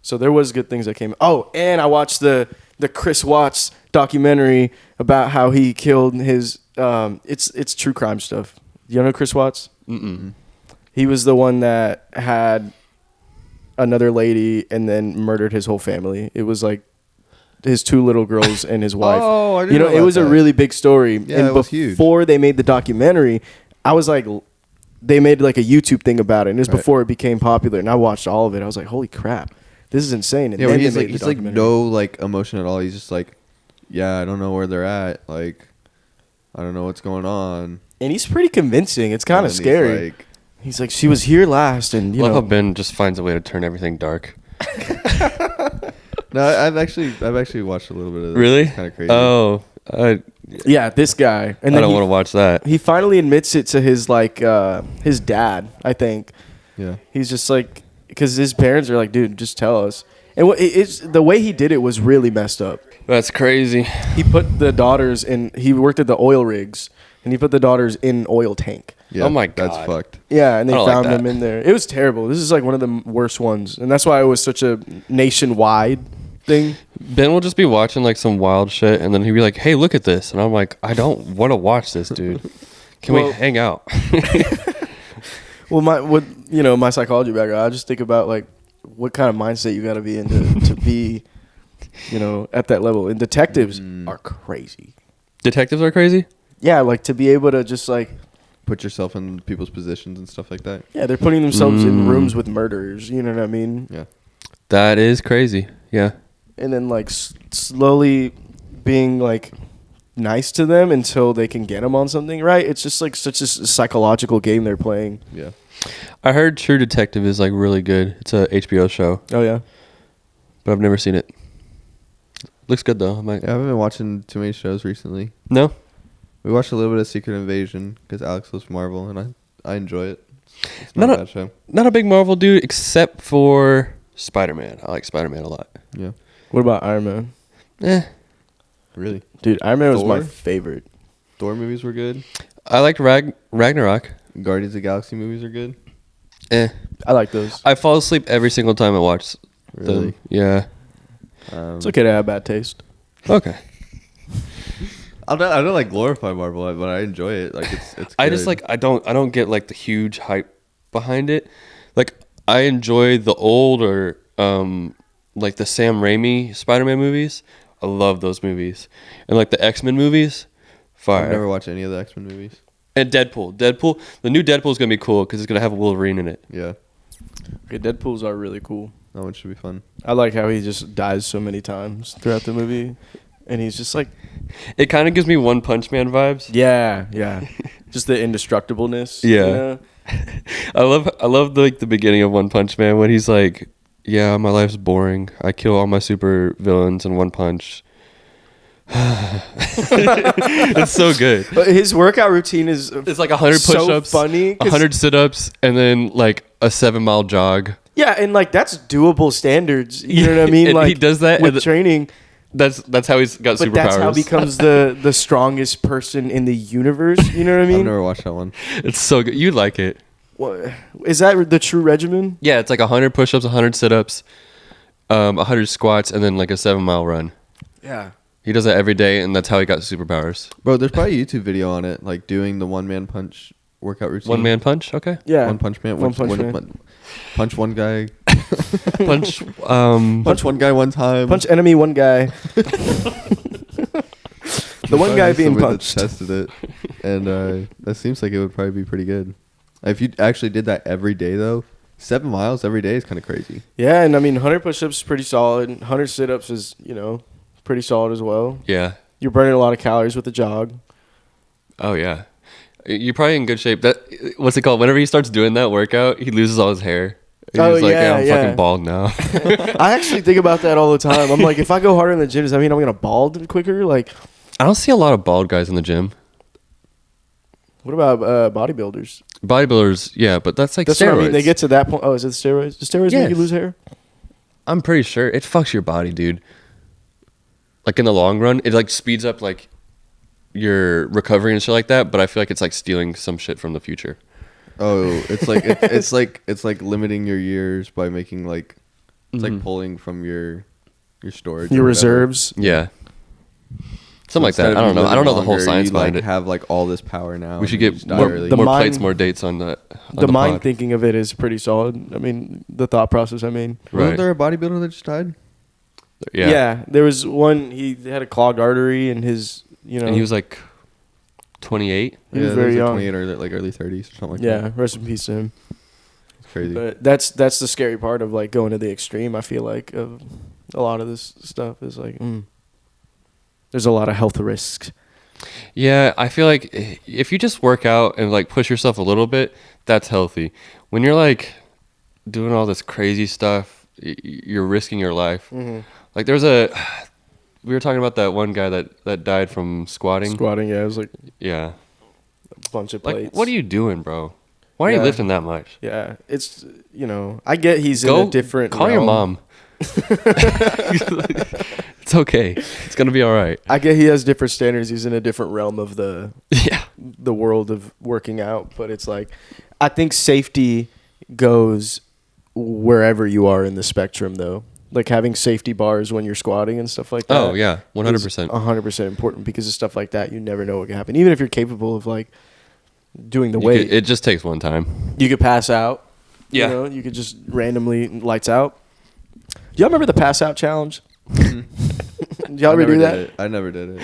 So there was good things that came. Oh, and I watched the Chris Watts documentary about how he killed his. It's true crime stuff. You know Chris Watts? Mm-mm. He was the one that had another lady and then murdered his whole family. It was like his 2 little girls and his wife. Oh, I didn't know it about was a that. really big story. Yeah, and it was huge. before they made the documentary, I was like, they made like a YouTube thing about it. And it was Right. before it became popular. And I watched all of it. I was like, holy crap, this is insane. And Yeah, then he's they like made he's the like documentary. no like emotion at all. He's just like, yeah, I don't know where they're at. Like, I don't know what's going on. And he's pretty convincing. It's kind And of he's scary. like, He's like, she was here last, and Love how Ben just finds a way to turn everything dark. no, I've actually watched a little bit of this. Really? It's kind of crazy. Oh, I yeah, this guy. And don't then want to watch that. he finally admits it to his like his dad. I think Yeah. he's just like, because his parents are like, dude, just tell us. And it's the way he did it was really messed up. That's crazy. He put the daughters in. He worked at the oil rigs, and he put the daughters in oil tank. Yeah. Oh my That's God. fucked. Yeah, and they I don't like found that. them in there. It was terrible. This is like one of the worst ones, and that's why it was such a nationwide thing. Ben will just be watching like some wild shit, and then he'll be like, "Hey, look at this," and I'm like, "I don't want to watch this, dude. Can we Well- hang out?" Well, my psychology background, I just think about like what kind of mindset you got to be in to be, at that level. And detectives are crazy. Detectives are crazy. Yeah, like to be able to just like, Put yourself in people's positions and stuff like that. yeah, they're putting themselves in rooms with murderers. You know what I mean? Yeah. That is crazy. Yeah. And then like slowly being like nice to them until they can get them on something, right? It's just like such a psychological game they're playing. Yeah. I heard True Detective is like really good. It's a HBO show, Oh yeah. but I've never seen it. Looks good though. I might. Yeah, I haven't been watching too many shows recently. No. We watched a little bit of Secret Invasion because Alex loves Marvel, and I enjoy it. It's No, not no. a bad show. Not a big Marvel dude, except for Spider-Man. I like Spider-Man a lot. Yeah. What about Iron Man? Eh. Really? Dude, Iron Man was my Thor? favorite. Thor movies were good. I liked Ragnarok. Guardians of the Galaxy movies are good. Eh. I like those. I fall asleep every single time I watch Really? them. Yeah. It's okay to have bad taste. Okay. I don't like glorify Marvel, but I enjoy it. Like it's. I just good. like I don't get like the huge hype behind it. Like I enjoy the older like the Sam Raimi Spider-Man movies. I love those movies. And like the X-Men movies, fire. I've never watched any of the X-Men movies. And Deadpool, the new Deadpool is gonna be cool because it's gonna have Wolverine in it. Yeah. Okay, Deadpools are really cool. That one should be fun. I like how he just dies so many times throughout the movie, and he's just like, It kind of gives me One Punch Man vibes. yeah, just the indestructibleness. Yeah. I love like the beginning of One Punch Man when he's like, "Yeah, my life's boring. I kill all my super villains in one punch." It's so good. But his workout routine is It's like 100 so push-ups, funny. 'Cause- 100 sit-ups, and then like a 7-mile jog. Yeah, and like that's doable standards. You know what I mean? And Like he does that with and the- training. That's how he's got But superpowers. that's how he becomes the strongest person in the universe. You know what I I've mean? never watched that one. It's so good. You'd like it. What, is that the true regimen? Yeah, it's like 100 push-ups, 100 sit-ups, 100 squats, and then like a 7-mile run. Yeah. He does that every day, and that's how he got superpowers. Bro, there's probably a YouTube video on it, like doing the one-man punch workout routine. One-man punch? Okay. Yeah. One punch man. One punch man. Punch one guy. Punch. Punch one guy one time. Punch enemy one guy. The one guy being Somebody punched. that's tested it, and that seems like it would probably be pretty good. If you actually did that every day, though, 7 miles every day is kind of crazy. Yeah, and I mean, 100 push-ups is pretty solid. 100 sit-ups is, pretty solid as well. Yeah. You're burning a lot of calories with the jog. Oh, yeah. You're probably in good shape. What's it called? Whenever he starts doing that workout, he loses all his hair. He's Oh, like, yeah, I'm yeah. fucking bald now. I actually think about that all the time. I'm like, if I go harder in the gym, does that mean I'm going to bald quicker? Like, I don't see a lot of bald guys in the gym. what about bodybuilders? Bodybuilders, yeah, but that's like That's steroids. what I mean. They get to that point. Oh, is it steroids? Do steroids make you Yes. lose hair? I'm pretty sure it fucks your body, dude. Like in the long run, it like speeds up like your recovery and shit like that. But I feel like it's like stealing some shit from the future. Oh, it's like it's like limiting your years by making like it's like pulling from your storage, Your or whatever. reserves? Yeah, something like Instead that. of I don't you know. I don't know the living whole longer, science you, behind like, it. have like all this power now. We should and you get just die more, early. the more mind- plates, more dates on that. On The mind pod. thinking of it is pretty solid. I mean, the thought process, I mean. Wasn't Right. there a bodybuilder that just died? Yeah. There was one, he had a clogged artery in his, And he was like 28. He was Yeah, very like young. 28 or like early 30s or something like that. Yeah, rest in peace to him. It's crazy. But that's the scary part of like going to the extreme. I feel like of a lot of this stuff is like there's a lot of health risks. Yeah, I feel like if you just work out and like push yourself a little bit, that's healthy. When you're like doing all this crazy stuff, you're risking your life. Like we were talking about that one guy that died from squatting. Squatting, yeah, it was like Yeah. a bunch of Like, plates. what are you doing, bro? Why are you Yeah. lifting that much? Yeah, it's I get he's in Go a different. call your realm. mom. It's okay. It's gonna be all right. I get he has different standards. He's in a different realm of the Yeah. world of working out, but it's like I think safety goes wherever you are in the spectrum, though. Like having safety bars when you're squatting and stuff like that. Oh yeah, 100%. 100% important because of stuff like that. You never know what can happen, even if you're capable of like doing the weight. It just takes one time. You could pass out. Yeah. You could just randomly lights out. Do y'all remember the pass out challenge? Did y'all ever never do did that? it. I never did it.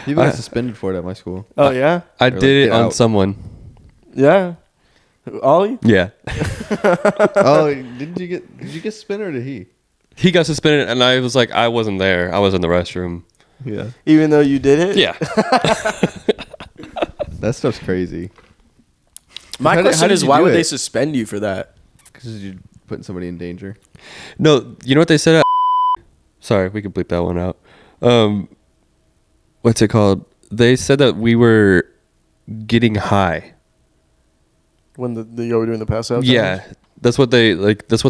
People got suspended for it at my school. Oh yeah, I Or, did like, it get on out. someone. yeah. Ollie? Yeah. Oh, did you get suspended or did he? He got suspended, and I was like, I wasn't there. I was in the restroom. Yeah. Even though you did it? Yeah. That stuff's crazy. My How question did is, you why do would they it? suspend you for that? Because you're putting somebody in danger. No, you know what they said? Sorry, we can bleep that one out. What's it called? They said that we were getting high. When you were doing the pass out? Yeah, challenge? that's what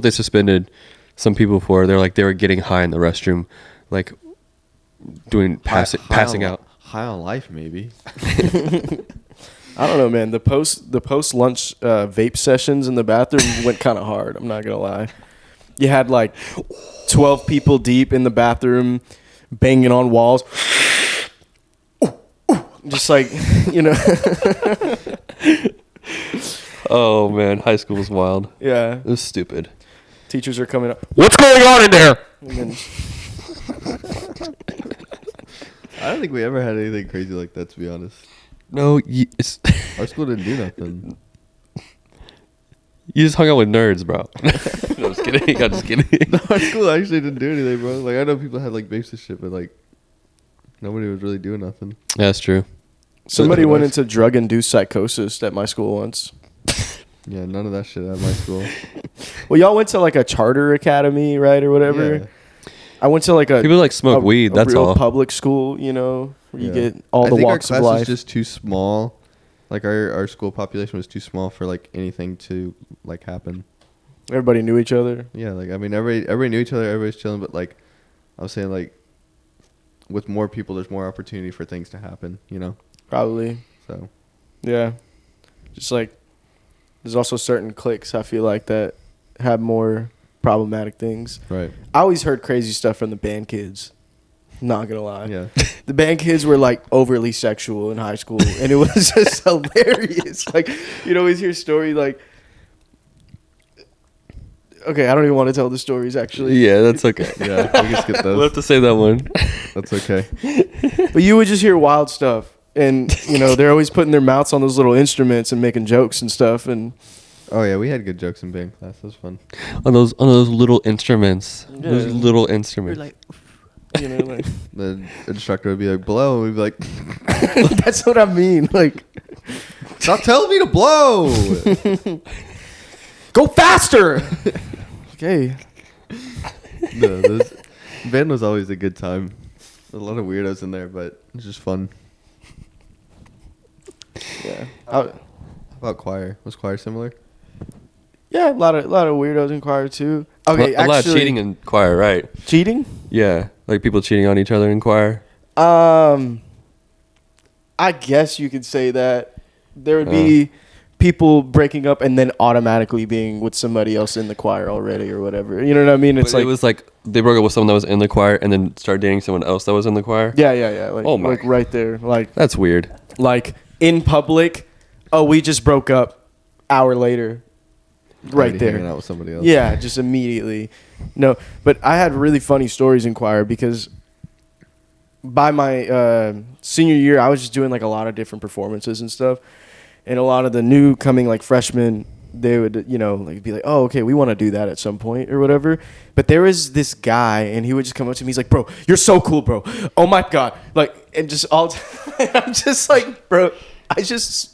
they suspended some people for. They're like they were getting high in the restroom, like doing passing out. High on life, maybe. I don't know, man. The post lunch vape sessions in the bathroom went kind of hard. I'm not gonna lie. You had like 12 people deep in the bathroom, banging on walls, just like Oh man, high school was wild. Yeah. It was stupid. Teachers are coming up. What's going on in there? And then, I don't think we ever had anything crazy like that, to be honest. No, it's Our school didn't do nothing. you just hung out with nerds, bro. No, just kidding. I'm just kidding. Our school actually didn't do anything, bro. Like, I know people had, like, babes and shit, but, like, nobody was really doing nothing. Yeah, that's true. somebody went nice. into drug-induced psychosis at my school once. Yeah, none of that shit at my school. Well, y'all went to like a charter academy, right, or whatever. Yeah. I went to like a People like smoke weed. That's real all. public school, where you Yeah. get all I the think walks our of class life. was just too small. Like, our school population was too small for, like, anything to, like, happen. Everybody knew each other. Yeah, like, I mean, everybody knew each other, everybody's chilling, but, like, I was saying, like, with more people, there's more opportunity for things to happen. You know. Probably. So. Yeah. Just like, there's also certain cliques I feel like that have more problematic things. Right. I always heard crazy stuff from the band kids. Not gonna lie. Yeah. The band kids were like overly sexual in high school, and it was just hilarious. Like, you'd always hear story like, okay, I don't even want to tell the stories actually. Yeah, that's okay. Yeah. We can skip We'll those. have to say that one. That's okay. But you would just hear wild stuff, and you know they're always putting their mouths on those little instruments and making jokes and stuff. And Oh yeah, we had good jokes in band class. That was fun. On those little instruments. Yeah. Those little instruments. you know, like The instructor would be like, blow. And we'd be like, that's what I mean. Like, stop telling me to blow. go faster. Okay. No, band was always a good time. There's a lot of weirdos in there, but it's just fun. Yeah. How about choir? Was choir similar? Yeah, a lot of weirdos in choir too. Okay, a lot of cheating in choir, right? Cheating? Yeah, like people cheating on each other in choir. I guess you could say that there would be people breaking up and then automatically being with somebody else in the choir already or whatever. You know what I mean? It's But like it was like they broke up with someone that was in the choir and then started dating someone else that was in the choir. yeah. Like, Oh my. like right there, That's weird. like in public. Oh, we just broke up. Hour later, right Already there. hanging out with somebody else. Yeah, just immediately. No, but I had really funny stories in choir because by my senior year, I was just doing like a lot of different performances and stuff. And a lot of the new coming like freshmen, they would, you know, like be like, oh, okay, we want to do that at some point or whatever. But there was this guy and he would just come up to me. He's like, bro, you're so cool, bro. Oh my God. Like, and just all, I'm just like, bro, I just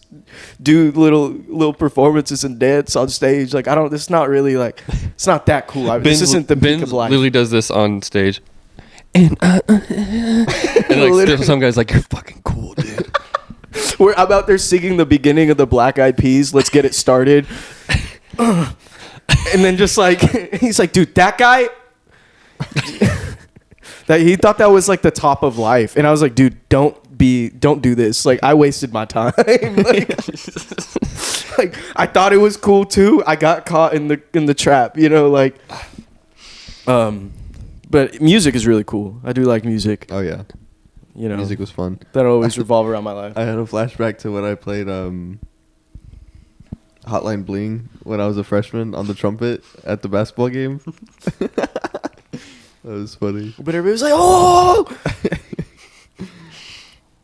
do little performances and dance on stage. Like, it's not really like, it's not that cool. This isn't the peak of life. Literally does this on stage. And like some guy's like, you're fucking cool, dude. I'm out there singing the beginning of the Black Eyed Peas. Let's get it started. And then just like, he's like, dude, that guy, that he thought that was like the top of life. And I was like, dude, don't do this. Like, I wasted my time. like I thought it was cool too. I got caught in the trap, you know, like, but music is really cool. I do like music. Oh yeah. You know, Music was fun. that'll always revolve around my life. I had a flashback to when I played Hotline Bling when I was a freshman on the trumpet at the basketball game. That was funny. But everybody was like, oh!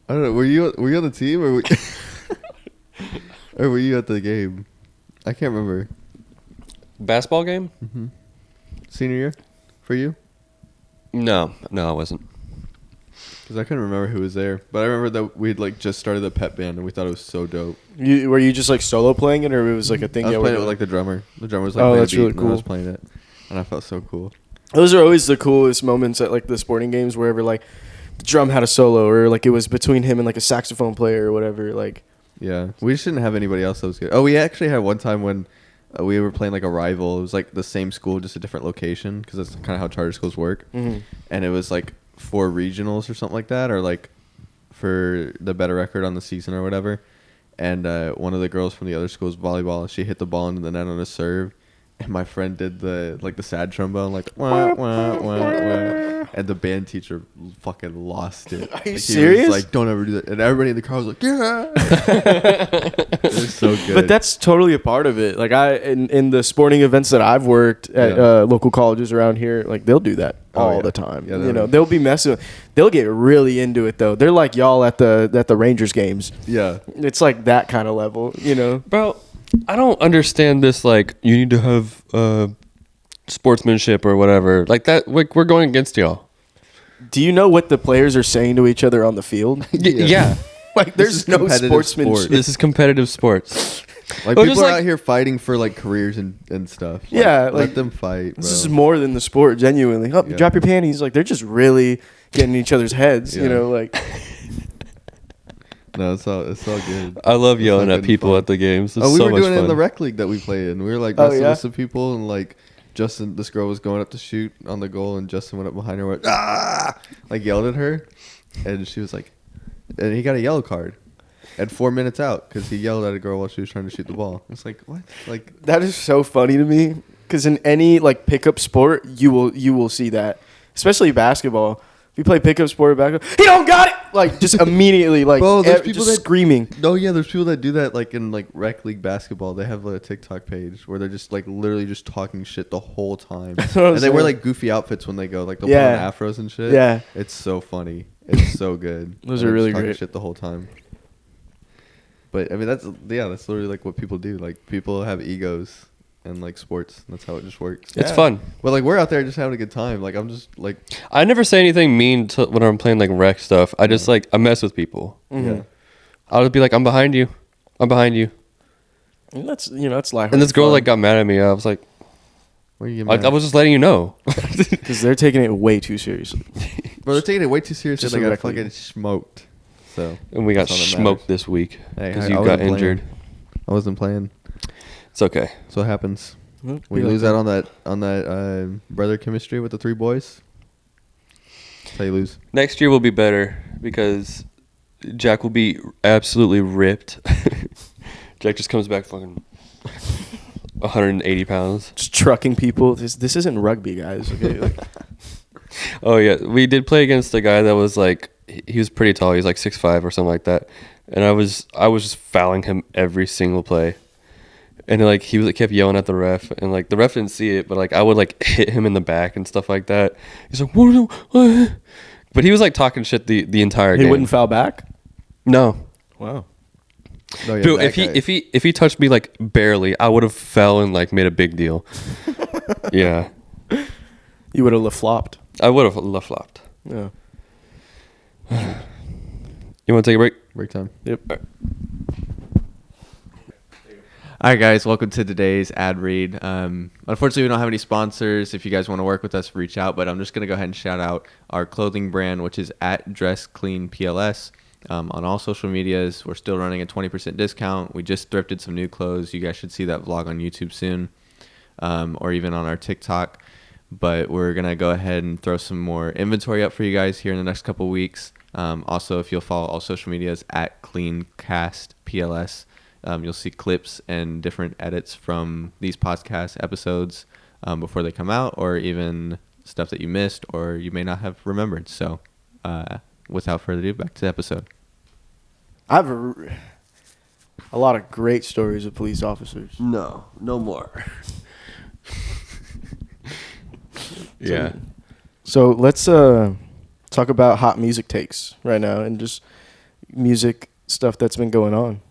I don't know. Were you on the team or or were you at the game? I can't remember. Basketball game? Senior year for you? No, I wasn't. Because I couldn't remember who was there, but I remember that we'd like just started the pep band and we thought it was so dope. Were you just like solo playing it, or it was like a thing? I was y'all playing it were with like doing? the drummer. The drummer was like, Oh, playing that's the beat really and I was cool. playing it, and I felt so cool. Those are always the coolest moments at like the sporting games, wherever like the drum had a solo, or like it was between him and like a saxophone player or whatever. Like, Yeah, we just didn't have anybody else that was good. Oh, we actually had one time when we were playing like a rival. It was like the same school, just a different location, because that's kind of how charter schools work. Mhm. And it was like for regionals or something like that, or like for the better record on the season or whatever. And one of the girls from the other school's volleyball, she hit the ball into the net on a serve, and my friend did the sad trombone, like wah, wah, wah, wah. And the band teacher fucking lost it. Are you He serious? was like, don't ever do that. And everybody in the crowd was like, yeah. It was so good. but that's totally a part of it. Like in the sporting events that I've worked at Yeah. local colleges around here, like they'll do that all yeah. the time. Yeah, you know, they'll be messing. They'll get really into it though. They're like y'all at the Rangers games. yeah. It's like that kind of level. You know. Bro, I don't understand this, like, you need to have sportsmanship or whatever. Like that, like, we're going against y'all. Do you know what the players are saying to each other on the field? Yeah. Like, This there's is no competitive sportsmanship. sport. This is competitive sports. Like Oh, people just are like- out here fighting for like careers and stuff. Like, Yeah, let like, them fight. This bro. is more than the sport, genuinely. Oh, Yeah. drop your panties. Like, they're just really getting in each other's heads, you Yeah. know, like. No, it's all good. I love It's yelling all at good and people fun. at the games. It's Oh, we so were much doing it in fun. the rec league that we play in. We were like Oh, messing yeah? with some people and like this girl was going up to shoot on the goal, and Justin went up behind her, and went ah, like yelled at her, and she was like, and he got a yellow card. At 4 minutes out, because he yelled at a girl while she was trying to shoot the ball. It's like, what? Like, That is so funny to me. Because in any like pickup sport, you will see that, especially basketball. If you play pickup sport or basketball, he don't got it. Like just immediately, like bro, there's people just that screaming. No, yeah, there's people that do that, like in like rec league basketball. They have like a TikTok page where they're just like literally just talking shit the whole time, That's what I'm and they wear saying. like goofy outfits when they go, like they'll Yeah. put on afros and shit. Yeah. It's so funny. It's so good. Those And are they're really just talking great. shit the whole time. But I mean, that's literally like what people do. Like people have egos and like sports. That's how it just works. It's Yeah. fun. But like we're out there just having a good time. Like I'm just like I never say anything mean when I'm playing like rec stuff. I just like I mess with people. Mm-hmm. yeah. I'll just be like, I'm behind you. I'm behind you. And that's that's life. And this girl like got mad at me. I was like, Where you get like mad? I was just letting you know. because they're taking it way too seriously. Bro, they're taking it way too seriously. Just They got like rec league. fucking smoked. So And we got that's all that smoked matters. this week Hey, because I you got wasn't playing. injured. I wasn't playing. It's okay. So what happens Well, when be you like lose that. out on that brother chemistry with the three boys. That's how you lose. Next year will be better because Jack will be absolutely ripped. Jack just comes back fucking 180 pounds. Just trucking people. This isn't rugby, guys. Okay. Like, Oh yeah, we did play against a guy that was like he was pretty tall. He was like 6'5" or something like that. And I was just fouling him every single play. And like he kept yelling at the ref, and like the ref didn't see it, but like I would like hit him in the back and stuff like that. He's like, what? But he was like talking shit the entire he game. wouldn't foul back. No. Wow. No, yeah, Dude, that if he touched me like barely, I would have fell and like made a big deal. Yeah, You would have flopped. I would have flopped. Yeah. You want to take a break? break time. Yep. All right, guys, welcome to today's ad read. Unfortunately, we don't have any sponsors. If you guys want to work with us, reach out. But I'm just going to go ahead and shout out our clothing brand, which is at Dress Clean PLS. On all social medias, we're still running a 20% discount. We just thrifted some new clothes. You guys should see that vlog on YouTube soon, or even on our TikTok. But we're going to go ahead and throw some more inventory up for you guys here in the next couple weeks. Also, if you'll follow all social medias at CleanCast PLS, you'll see clips and different edits from these podcast episodes before they come out, or even stuff that you missed or you may not have remembered. So without further ado, back to the episode. I have a lot of great stories of police officers. No more. Yeah. So let's talk about hot music takes right now and just music stuff that's been going on.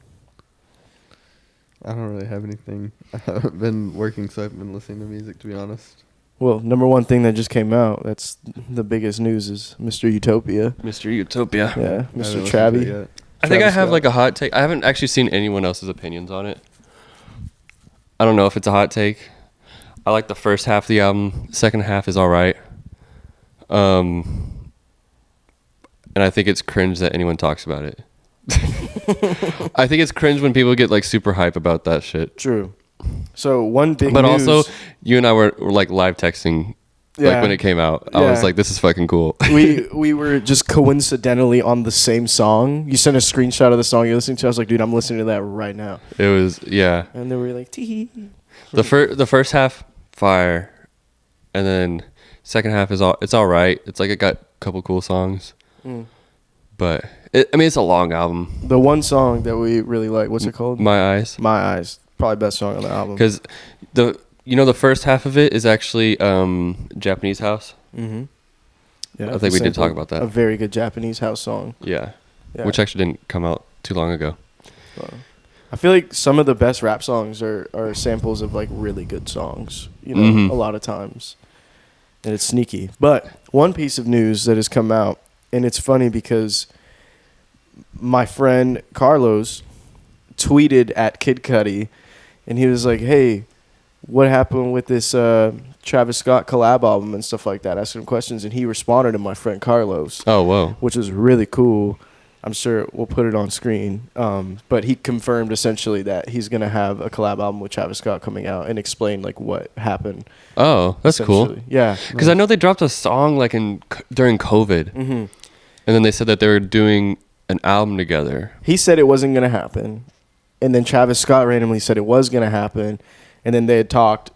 I don't really have anything. I've been working, so I've been listening to music, to be honest. Well, number one thing that just came out, that's the biggest news, is Mr. Utopia. Mr. Utopia. Yeah, I haven't Mr. listened to it Travi. yet. I think I Travis have Scott. like a hot take. I haven't actually seen anyone else's opinions on it. I don't know if it's a hot take. I like the first half of the album. Second half is all right. And I think it's cringe that anyone talks about it. I think it's cringe when people get like super hype about that shit. True. So one big But news, also, you and I were like live texting Yeah. like when it came out. I was Yeah. like, this is fucking cool. we were just coincidentally on the same song. You sent a screenshot of the song you're listening to. I was like, dude, I'm listening to that right now. It was, yeah. And then we were like, tee. The first half, fire. And then second half is it's all right. It's like it got a couple cool songs. But it's a long album. The one song that we really like, what's it called? My Eyes. My Eyes. Probably best song on the album. Because the first half of it is actually Japanese house. Mm-hmm. Yeah, I think we did talk about that. A very good Japanese house song. Yeah. Yeah. Which actually didn't come out too long ago. I feel like some of the best rap songs are samples of like really good songs, a lot of times. And it's sneaky. But one piece of news that has come out, and it's funny because my friend Carlos tweeted at Kid Cudi, and he was like, hey, what happened with this Travis Scott collab album and stuff like that, asking him questions. And he responded to my friend Carlos, Oh, whoa. which was really cool. I'm sure we'll put it on screen. But he confirmed essentially that he's gonna have a collab album with Travis Scott coming out and explain like what happened. Oh, that's cool. essentially. Yeah. Because I know they dropped a song like during COVID, and then they said that they were doing an album together. He said it wasn't gonna happen, and then Travis Scott randomly said it was gonna happen, and then they had talked,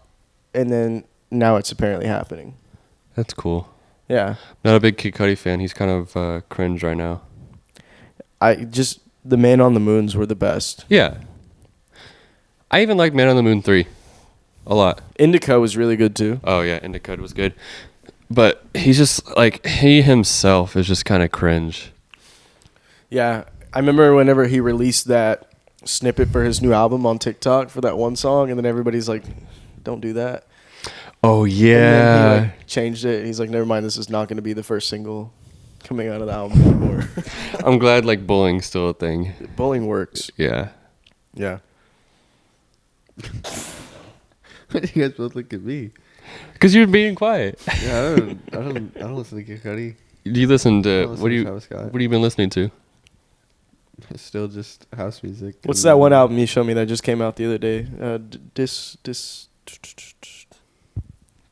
and then now it's apparently happening. That's cool. Yeah. Not a big Kid Cudi fan. He's kind of cringe right now. The Man on the Moons were the best. Yeah. I even liked Man on the Moon 3 a lot. Indica was really good too. Oh, yeah. Indica was good. But he's just, like, he himself is just kind of cringe. Yeah. I remember whenever he released that snippet for his new album on TikTok for that one song, and then everybody's like, don't do that. Oh, And yeah. then he like, changed it. He's like, never mind, this is not going to be the first single coming out of the album anymore. I'm glad, like, bullying's still a thing. Bowling works. Yeah. Yeah. Why do you guys both look at me? Because you're being quiet. Yeah, I don't listen to Kid Cudi. Do you listen I to, don't listen what to do you, Travis Scott. what have you been listening to? It's still just house music. What's and- that one album you showed me that just came out the other day?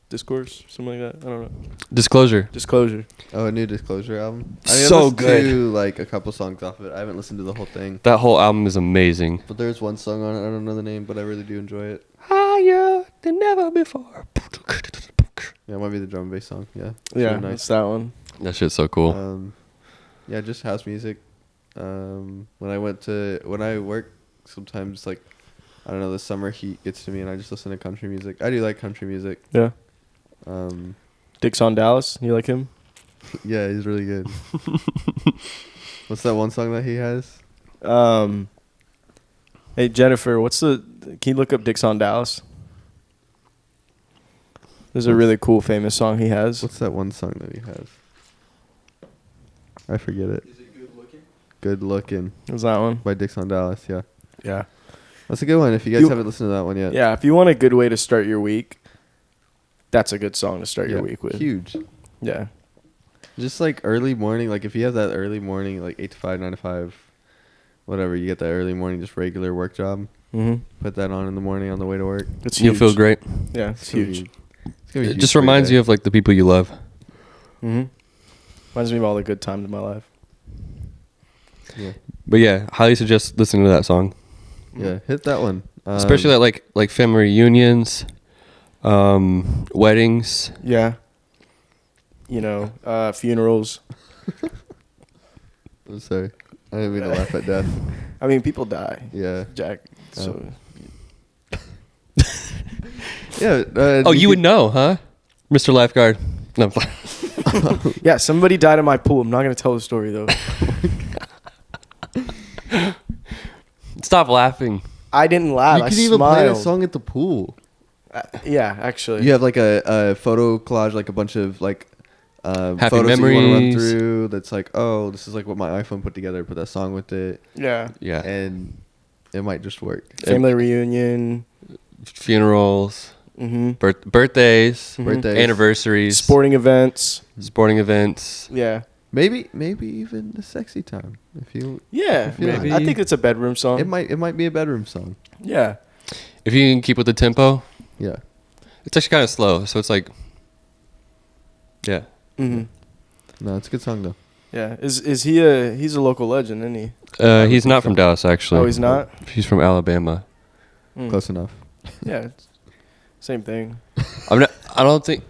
Discourse, something like that. I don't know. Disclosure. Disclosure. Oh, a new Disclosure album. So listened good. To, like a couple songs off of it. I haven't listened to the whole thing, That whole album is amazing. but there's one song on it. I don't know the name, but I really do enjoy it. Higher than never before. Yeah, it might be the drum and bass song. Yeah. It's Yeah, really it's that one. That shit's so cool. Yeah, just house music. When I work, sometimes like I don't know, the summer heat gets to me, and I just listen to country music. I do like country music. Yeah. Um, Dixon Dallas, you like him? yeah, he's really good. What's that one song that he has? Hey Jennifer, can you look up Dixon Dallas? There's a really cool famous song he has. What's that one song that he has? I forget it. Is it Good Looking? Good Looking Is that one? by Dixon Dallas. Yeah, Yeah. that's a good one. If you guys haven't listened to that one yet, Yeah, if you want a good way to start your week, that's a good song to start your week with. Huge. Yeah. Just like early morning, like if you have that early morning, like 8 to 5, 9 to 5, whatever, you get that early morning, just regular work job. Mm-hmm. Put that on in the morning on the way to work. It's huge. You'll feel great. Yeah, it's huge. It's gonna be It huge just for your reminds day. you of like the people you love. Mm-hmm. Reminds me of all the good times in my life. Yeah, But yeah, highly suggest listening to that song. yeah, hit that one. Especially at like family reunions, weddings. Yeah. You know, funerals. I'm sorry, I didn't mean to laugh at death. I mean, people die. Yeah, Jack. So yeah. Oh, you would know, huh, Mr. Lifeguard? No. yeah, somebody died in my pool. I'm not gonna tell the story though. Stop laughing. I didn't laugh. You I could even play smiled. a song at the pool. Yeah, actually. You have like a photo collage, like a bunch of like Happy photos that you want to run memories. through. That's like, oh, this is like what my iPhone put together. Put that song with it, Yeah. Yeah. and it might just work. Family reunion. Funerals, Mm-hmm. birthdays, Birthdays, anniversaries, Sporting events. sporting events. Yeah. maybe even the sexy time. If you, Yeah. Maybe. I think it's a bedroom song. it might be a bedroom song. Yeah. If you can keep with the tempo, Yeah, it's actually kind of slow. So it's like, yeah. Mm-hmm. no, it's a good song though. Yeah. He's a local legend, isn't he? He's not from Dallas, actually. Oh, he's not? He's from Alabama. Mm. Close enough. Yeah. It's same thing. I don't think.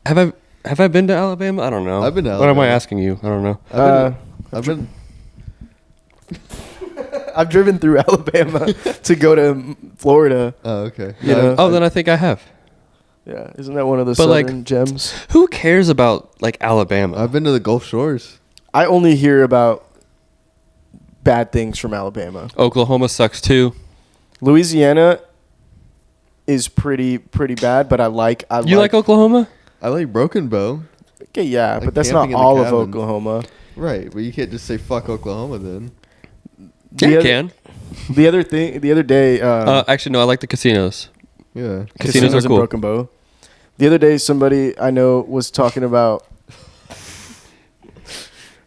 Have I been to Alabama? I don't know. I've been to What am I Alabama. asking you? I don't know. I've been I've driven through Alabama to go to Florida. Oh, okay. You know? Oh, then I think I have. Yeah. Isn't that one of the But, like- southern gems? Who cares about like Alabama? I've been to the Gulf Shores. I only hear about bad things from Alabama. Oklahoma sucks too. Louisiana is pretty bad, but I like You like Oklahoma? I like Broken Bow. Okay, yeah, like but that's not camping in the all of cabins. Oklahoma. Right, but you can't just say fuck Oklahoma then. Yeah, you other- can. The other day, Actually, no. I like the casinos. Yeah. Casinos are in cool. Broken Bow. The other day, somebody I know was talking about.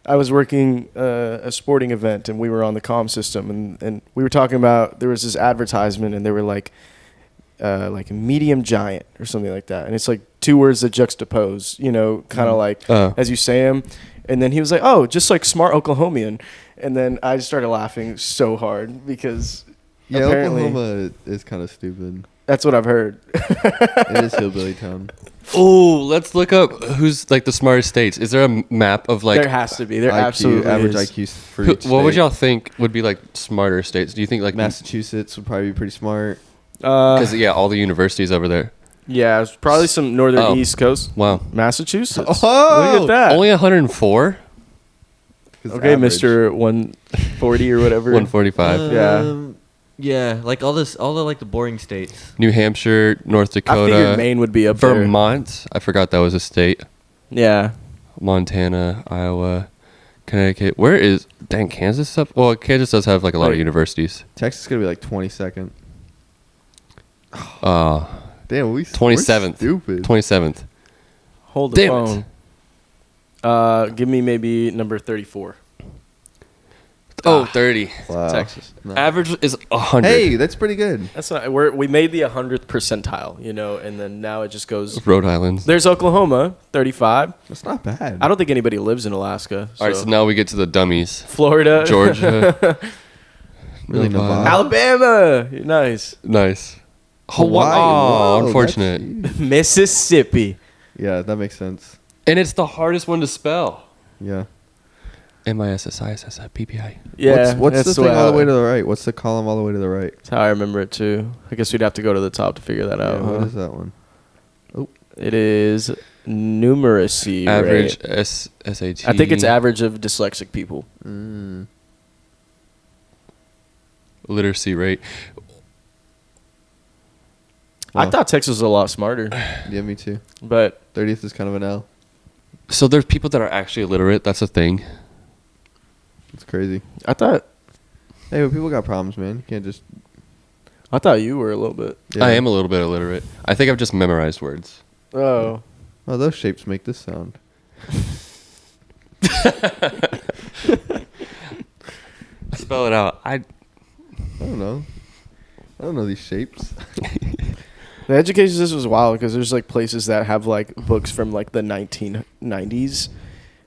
I was working a sporting event, and we were on the comm system, and we were talking about, there was this advertisement, and they were like medium giant or something like that, and it's like two words that juxtapose, you know, kind of like as you say them. And then he was like, "Oh, just like smart Oklahomian," and then I just started laughing so hard because apparently Oklahoma is kind of stupid. that's what I've heard. It is hillbilly town. Oh, let's look up who's like the smartest states. Is there a map of like There has to be. There IQ, absolutely average is. IQ for who- each what would state. y'all think would be like smarter states? Do you think like Massachusetts would probably be pretty smart. Because yeah, all the universities over there. Yeah, it's probably some northern Oh. East Coast. Wow, Massachusetts. Oh! Look at that. only 104, Okay, Average. Mr. 140 or whatever. 145. Yeah, like all the like the boring states. New Hampshire, North I figured Dakota, Maine would be up there. Vermont. I forgot that was a state. Yeah. Montana, Iowa, Connecticut. Where is Kansas up? Well, Kansas does have like a lot of Right. universities. Texas is gonna be like 22nd. Damn, we're 27th. stupid. 27th. Hold the Damn it. phone. Give me maybe number 34. Oh, 30. Wow. Texas. No. Average is 100. Hey, that's pretty good. That's not. We made the 100th percentile, you know, and then now it just goes. Rhode Island. There's Oklahoma, 35. That's not bad. I don't think anybody lives in Alaska. All right, so now we get to the dummies. Florida, Georgia. Really Nevada. Nevada. Alabama, nice. Nice. Hawaii. Oh, Whoa, unfortunate. that's huge. Mississippi. Yeah, that makes sense. And it's the hardest one to spell. Yeah. MISSISSPPI. Yeah, What's the that's thing way all the way I- to the right? What's the column all the way to the right? That's how I remember it too. I guess we'd have to go to the top to figure that out. Yeah, what huh? is that one? It is numeracy. Average Right? SAT. I think it's average of dyslexic people. Literacy rate. I Wow. thought Texas was a lot smarter, Yeah, me too. but 30th is kind of an L. So there's people that are actually illiterate. That's a thing. It's crazy. I thought Hey, but people got problems, man. You can't just. you were a little bit. Yeah. I am a little bit illiterate. I think I've just memorized words. Oh, Oh, those shapes make this sound. Spell it out. I don't know. I don't know these shapes. the education system was wild because there's like places that have like books from like the 1990s.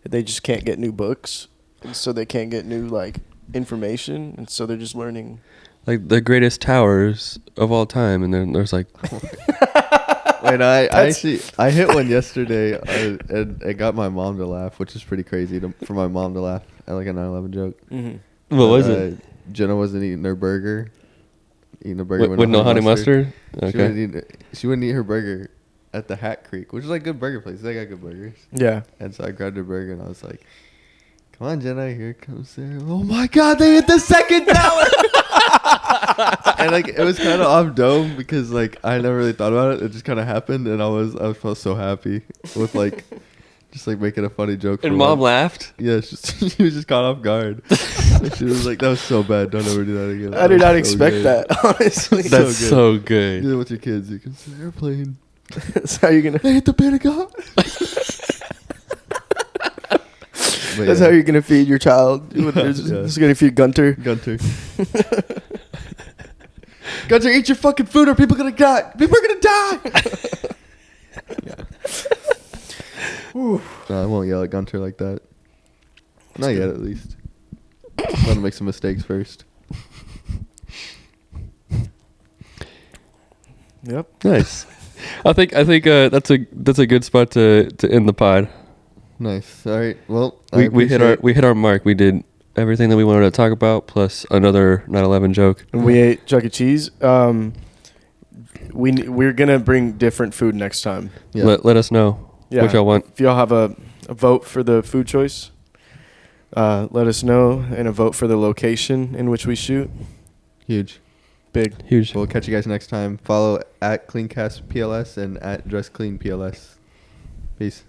They just can't get new books, and so they can't get new like information, and so they're just learning. Like the greatest towers of all time, and then there's like Wait, I hit one yesterday, and it got my mom to laugh, which is pretty crazy for my mom to laugh at like a 9/11 joke. Mm-hmm. what was it? Jenna wasn't eating her burger. Eating a burger With no honey mustard. Okay. She wouldn't eat her burger at the Hat Creek, which is like good burger place. They got good burgers. Yeah. And so I grabbed her burger and I was like, "Come on, Jenna, here comes Sarah." Oh my God, they hit the second tower! And like it was kind of off dome because like I never really thought about it. It just kind of happened, and I felt so happy with like just like making a funny joke. And for mom once. laughed. Yeah, she was just caught off guard. She was like, "That was so bad. Don't ever do that again." I did That not was so expect good. that, honestly. That's good. so You good. do it with your kids. You can say airplane. That's how you're gonna. They hit the Pentagon. But That's yeah. how you're gonna feed your child. Yeah. It's gonna feed Gunter. Gunter. Gunter, eat your fucking food or people are gonna die. People are gonna die. No, I won't yell at Gunter like that. Not yet, at least. I want to make some mistakes first. Yep. Nice. I think that's a good spot to end the pod. Nice. All right. Well, I We hit appreciate- our mark. We did everything that we wanted to talk about, plus another 9/11 joke. And we ate Chuck E. Cheese. We're gonna bring different food next time. Yeah. Let us know what y'all want. If y'all have a vote for the food choice, let us know, and a vote for the location in which we shoot. Huge. Big. Huge. We'll catch you guys next time. Follow at CleanCast PLS and at Dress Clean PLS. Peace.